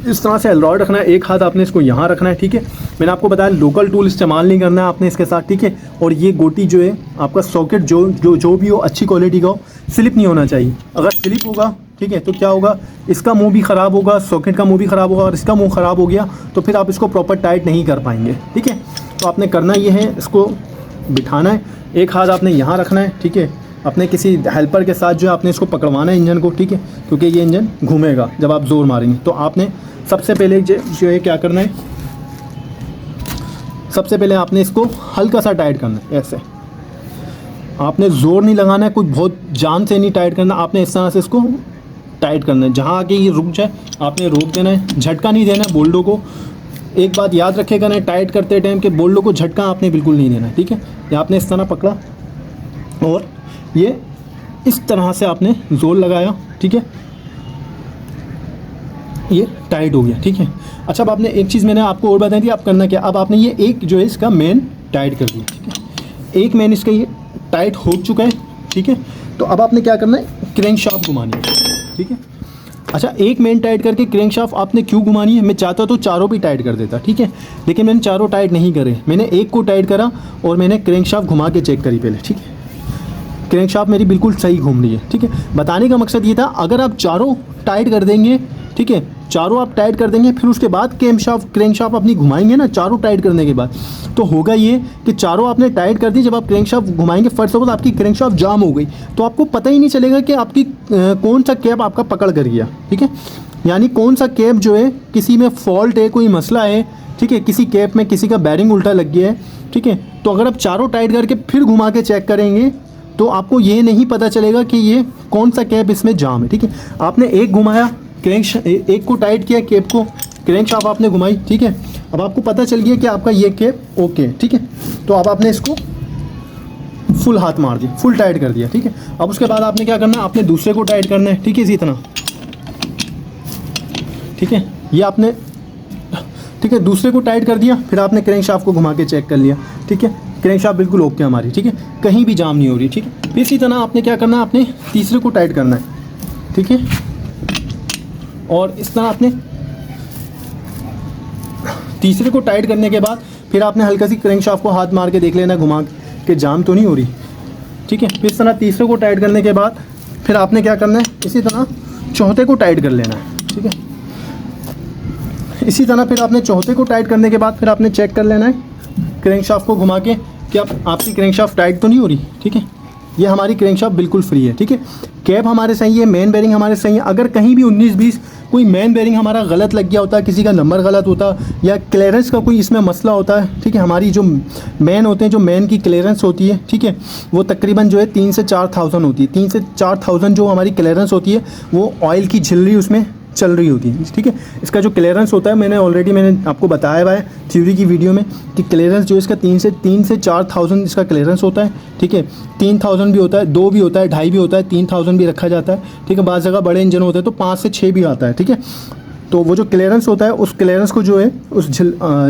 इस तरह से एल रॉड रखना है, एक हाथ आपने इसको यहाँ रखना है। ठीक है, मैंने आपको बताया लोकल टूल इस्तेमाल नहीं करना है आपने इसके साथ। ठीक है, और ये गोटी जो है आपका सॉकेट जो भी हो अच्छी क्वालिटी का हो, स्लिप नहीं होना चाहिए। अगर स्लिप होगा, ठीक है, तो क्या होगा, इसका मुंह भी ख़राब होगा, सॉकेट का मुंह भी ख़राब होगा, और इसका मुंह ख़राब हो गया तो फिर आप इसको प्रॉपर टाइट नहीं कर पाएंगे। ठीक है, तो आपने करना ये है, इसको बिठाना है, एक हाथ आपने यहाँ रखना है। ठीक है, अपने किसी हेल्पर के साथ जो है आपने इसको पकड़वाना है इंजन को। ठीक है, क्योंकि ये इंजन घूमेगा जब आप ज़ोर मारेंगे। तो आपने सबसे पहले जो है क्या करना है, सबसे पहले आपने इसको हल्का सा टाइट करना है। ऐसे आपने ज़ोर नहीं लगाना है, कुछ बहुत जान से नहीं टाइट करना, आपने इस तरह से इसको टाइट करना है। जहाँ आके ये रुक जाए आपने रोक देना है, झटका नहीं देना है बोल्डो को। एक बात याद रखेगा ना टाइट करते टाइम के बोल्डो को झटका आपने बिल्कुल नहीं देना है। ठीक है, ये आपने इस तरह पकड़ा और ये इस तरह से आपने ज़ोर लगाया। ठीक है, ये टाइट हो गया। ठीक है, अच्छा अब आपने एक चीज़ मैंने आपको और बताई थी, आप करना क्या, अब आपने ये एक जो है इसका मेन टाइट कर दिया। ठीक है, एक मेन इसका ये टाइट हो चुका है। ठीक है, तो अब आपने क्या करना है, क्रैंकशाफ्ट घुमानी है। ठीक है, अच्छा एक मेन टाइट करके क्रैंकशाफ्ट आपने क्यों घुमानी है, मैं चाहता तो चारों भी टाइट कर देता। ठीक है, लेकिन मैंने चारों टाइट नहीं करे, मैंने एक को टाइट करा और मैंने क्रैंकशाफ्ट घुमा के चेक करी पहले। ठीक है, क्रैंकशाफ्ट मेरी बिल्कुल सही घूम रही है। ठीक है, बताने का मकसद ये था, अगर आप चारों टाइट कर देंगे, ठीक है, चारों आप टाइट कर देंगे, फिर उसके बाद क्रैंकशाफ्ट अपनी घुमाएंगे ना, चारों टाइट करने के बाद, तो होगा ये कि चारों आपने टाइट कर दी, जब आप क्रैंकशाफ्ट घुमाएंगे फर्स्ट ऑफ ऑल आपकी क्रैंकशाफ्ट जाम हो गई, तो आपको पता ही नहीं चलेगा कि आपकी कौन सा कैप आपका पकड़ कर गया। ठीक है, यानी कौन सा कैप जो है किसी में फॉल्ट है, कोई मसला है। ठीक है, किसी कैप में किसी का बैरिंग उल्टा लग गया है। ठीक है, तो अगर आप चारों टाइट करके फिर घुमा के चेक करेंगे तो आपको ये नहीं पता चलेगा कि ये कौन सा कैप इसमें जाम है। ठीक है, आपने एक घुमाया, एक को टाइट किया, कैप को, क्रैंकशाफ्ट आपने घुमाई। ठीक है, अब आपको पता चल गया कि आपका ये कैप ओके। ठीक है, तो अब आपने इसको फुल हाथ मार दिया, फुल टाइट कर दिया। ठीक है, अब उसके बाद आपने क्या करना है, आपने दूसरे को टाइट करना है। ठीक है, इसी तरह। ठीक है, ये आपने, ठीक है, दूसरे को टाइट कर दिया, फिर आपने क्रैंकशाफ्ट को घुमा के चेक कर लिया। ठीक है, क्रैंकशाफ्ट बिल्कुल ओके हमारी। ठीक है, कहीं भी जाम नहीं हो रही। ठीक है, फिर इसी तरह आपने क्या करना है, आपने तीसरे को टाइट करना है। ठीक है, और इस तरह आपने तीसरे को टाइट करने के बाद फिर आपने हल्का सी क्रैंकशाफ्ट को हाथ मार के देख लेना, घुमा के जाम तो नहीं हो रही। ठीक है, फिर इस तरह तीसरे को टाइट करने के बाद फिर आपने क्या करना है, इसी तरह चौथे को टाइट कर लेना है। ठीक है, इसी तरह फिर आपने चौथे को टाइट करने के बाद फिर आपने चेक कर लेना है क्रैंकशाफ्ट को घुमा के कि अब आपकी क्रैंकशाफ्ट टाइट तो नहीं हो रही। ठीक है, ये हमारी क्रैंकशाफ्ट बिल्कुल फ्री है, ठीक है। कैप हमारे सही है, मेन बेरिंग हमारे सही है। अगर कहीं भी 19-20 कोई मेन बेरिंग हमारा गलत लग गया होता है, किसी का नंबर गलत होता या क्लियरेंस का कोई इसमें मसला होता है, ठीक है, हमारी जो मेन होते हैं, जो मेन की क्लियरेंस होती है, ठीक है, वो तकरीबन जो है 3 से 4,000 होती है। 3 से 4,000 जो हमारी क्लियरेंस होती है वो ऑयल की झिल्ली उसमें चल रही होती है, ठीक है। इसका जो क्लियरेंस होता है मैंने आपको बताया हुआ है थ्योरी की वीडियो में कि क्लियरेंस जो इसका 3 से 4,000 इसका क्लियरेंस होता है, ठीक है। 3,000 भी होता है, 2 भी होता है, 2.5 भी होता है, 3,000 भी रखा जाता है, ठीक है। बाज़ जगह बड़े इंजन होते हैं तो 5 से 6 भी आता है, ठीक है। तो वो जो क्लियरेंस होता है उस क्लियरेंस को जो है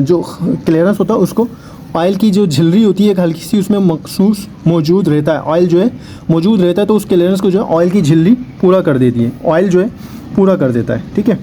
जो क्लियरेंस होता है उसको ऑयल की जो झिल्ली होती है एक हल्की सी उसमें मखसूस मौजूद रहता है, ऑयल जो है मौजूद रहता है, तो उस क्लियरेंस को जो है ऑयल की झिल्ली पूरा कर देती है, ऑयल जो है पूरा कर देता है, ठीक है।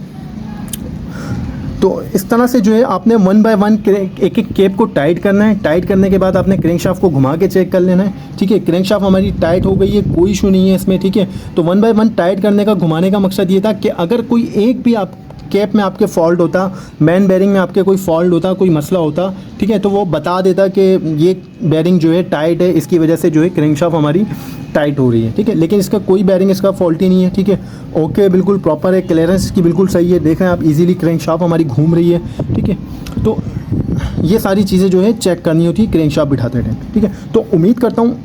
तो इस तरह से जो है आपने 1 बाय 1 एक एक केप को टाइट करना है। टाइट करने के बाद आपने क्रैंकशाफ्ट को घुमा के चेक कर लेना है, ठीक है। क्रैंकशाफ्ट हमारी टाइट हो गई है, कोई इशू नहीं है इसमें, ठीक है। तो 1 बाय 1 टाइट करने का, घुमाने का मकसद ये था कि अगर कोई एक भी आप कैप में आपके फॉल्ट होता, मेन बेरिंग में आपके कोई फॉल्ट होता, कोई मसला होता, ठीक है, तो वो बता देता कि ये बेरिंग जो है टाइट है, इसकी वजह से जो है क्रैंकशाफ्ट हमारी टाइट हो रही है, ठीक है। लेकिन इसका कोई बेरिंग इसका फॉल्टी नहीं है, ठीक है। ओके, बिल्कुल प्रॉपर है, क्लियरेंस इसकी बिल्कुल सही है, देख रहे हैं आप इजीली क्रैंकशाफ्ट हमारी घूम रही है, ठीक है। तो ये सारी चीज़ें जो है चेक करनी होती है क्रैंकशाफ्ट बिठाते टाइम, ठीक है। तो उम्मीद करता हूँ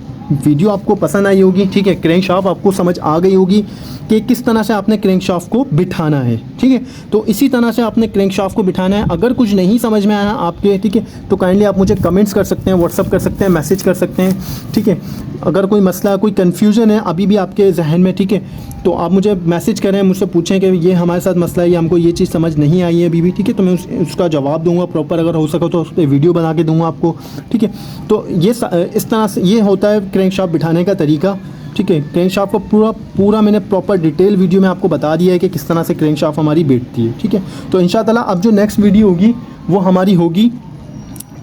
वीडियो आपको पसंद आई होगी, ठीक है। क्रैंकशाफ्ट आपको समझ आ गई होगी कि किस तरह से आपने क्रैंकशाफ्ट को बिठाना है, ठीक है। तो इसी तरह से आपने क्रैंकशाफ्ट को बिठाना है। अगर कुछ नहीं समझ में आया आपके, ठीक है, तो काइंडली आप मुझे कमेंट्स कर सकते हैं, व्हाट्सअप कर सकते हैं, मैसेज कर सकते हैं, ठीक है। अगर कोई मसला, कोई कन्फ्यूज़न है अभी भी आपके जहन में, ठीक है, तो आप मुझे मैसेज करें, मुझसे पूछें कि ये हमारे साथ मसला है, ये हमको ये चीज़ समझ नहीं आई है अभी भी, ठीक है। तो मैं उसका जवाब दूंगा प्रॉपर, अगर हो सका तो उस पर वीडियो बना के दूंगा आपको, ठीक है। तो ये इस तरह से ये होता है क्रैंकशाफ्ट बिठाने का तरीका, ठीक है। क्रैंकशाफ्ट को पूरा मैंने प्रॉपर डिटेल वीडियो में आपको बता दिया है कि किस तरह से क्रैंकशाफ्ट हमारी बैठती है, ठीक है। तो इंशाअल्लाह अब जो नेक्स्ट वीडियो होगी वो हमारी होगी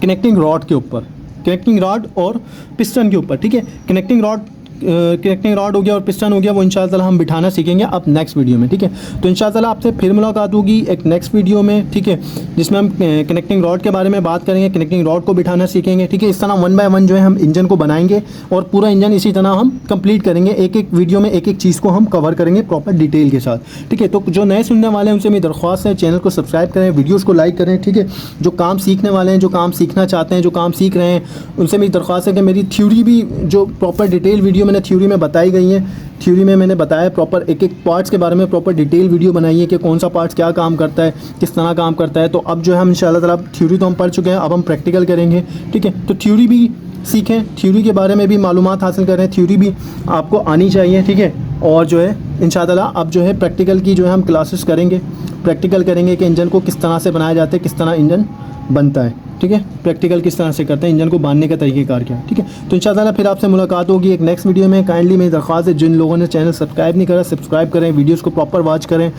कनेक्टिंग रॉड के ऊपर, कनेक्टिंग रॉड और पिस्टन के ऊपर, ठीक है। कनेक्टिंग रॉड हो गया और पिस्टन हो गया, वो इंशाअल्लाह हम बिठाना सीखेंगे अब नेक्स्ट वीडियो में, ठीक है। तो इंशाअल्लाह आपसे फिर मुलाकात होगी एक नेक्स्ट वीडियो में, ठीक है, जिसमें हम कनेक्टिंग रॉड के बारे में बात करेंगे, कनेक्टिंग रॉड को बिठाना सीखेंगे, ठीक है। इस तरह 1 बाय 1 जो है हम इंजन को बनाएंगे और पूरा इंजन इसी तरह हम कंप्लीट करेंगे, एक एक वीडियो में एक एक चीज़ को हम कवर करेंगे प्रॉपर डिटेल के साथ, ठीक है। तो जो नए सुनने वाले हैं उनसे मेरी दरख्वास्त है, चैनल को सब्सक्राइब करें, वीडियोज़ को लाइक करें, ठीक है। जो काम सीखने वाले हैं, जो काम सीखना चाहते हैं, जो काम सीख रहे हैं, उनसे मेरी दरख्वास्त है कि मेरी थ्योरी भी जो प्रॉपर डिटेल वीडियो मैंने थ्योरी में बताई गई है, थ्योरी में मैंने बताया प्रॉपर एक एक पार्ट्स के बारे में प्रॉपर डिटेल वीडियो बनाई है कि कौन सा पार्ट्स क्या काम करता है, किस तरह काम करता है। तो अब जो है हम इंशाअल्लाह ताला थ्योरी तो हम पढ़ चुके हैं, अब हम प्रैक्टिकल करेंगे, ठीक है। तो थ्योरी भी सीखें, थ्योरी के बारे में भी मालूमात हासिल करें, थ्योरी भी आपको आनी चाहिए, ठीक है। और जो है इंशाअल्लाह अब जो है प्रैक्टिकल की जो है हम क्लासेस करेंगे, प्रैक्टिकल करेंगे कि इंजन को किस तरह से बनाया जाता है, किस तरह इंजन बनता है, ठीक है। प्रैक्टिकल किस तरह से करते हैं, इंजन को बांधने का तरीक़ेकार क्या है, ठीक है। तो इंशाअल्लाह फिर आपसे मुलाकात होगी एक नेक्स्ट वीडियो में। काइंडली मेरी दरख्वास्त है जिन लोगों ने चैनल सब्सक्राइब नहीं करा, सब्सक्राइब करें, वीडियोस को प्रॉपर वॉच करें।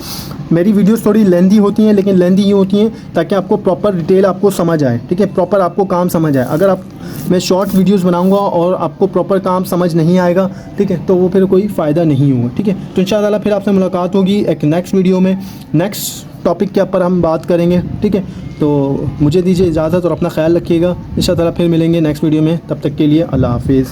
मेरी वीडियोस थोड़ी लेंदी होती हैं, लेकिन लेंदी यूँ होती हैं ताकि आपको प्रॉपर डिटेल आपको समझ आए, ठीक है, प्रॉपर आपको काम समझ आए। अगर आप मैं शॉर्ट वीडियोज़ बनाऊँगा और आपको प्रॉपर काम समझ नहीं आएगा, ठीक है, तो वो फिर कोई फ़ायदा नहीं होगा, ठीक है। तो इंशाअल्लाह फिर आपसे मुलाकात होगी एक नेक्स्ट वीडियो में, नेक्स्ट टॉपिक के ऊपर हम बात करेंगे, ठीक है। तो मुझे दीजिए इजाज़त और अपना ख्याल रखिएगा, इंशाअल्लाह फिर मिलेंगे नेक्स्ट वीडियो में, तब तक के लिए अल्लाह हाफिज़।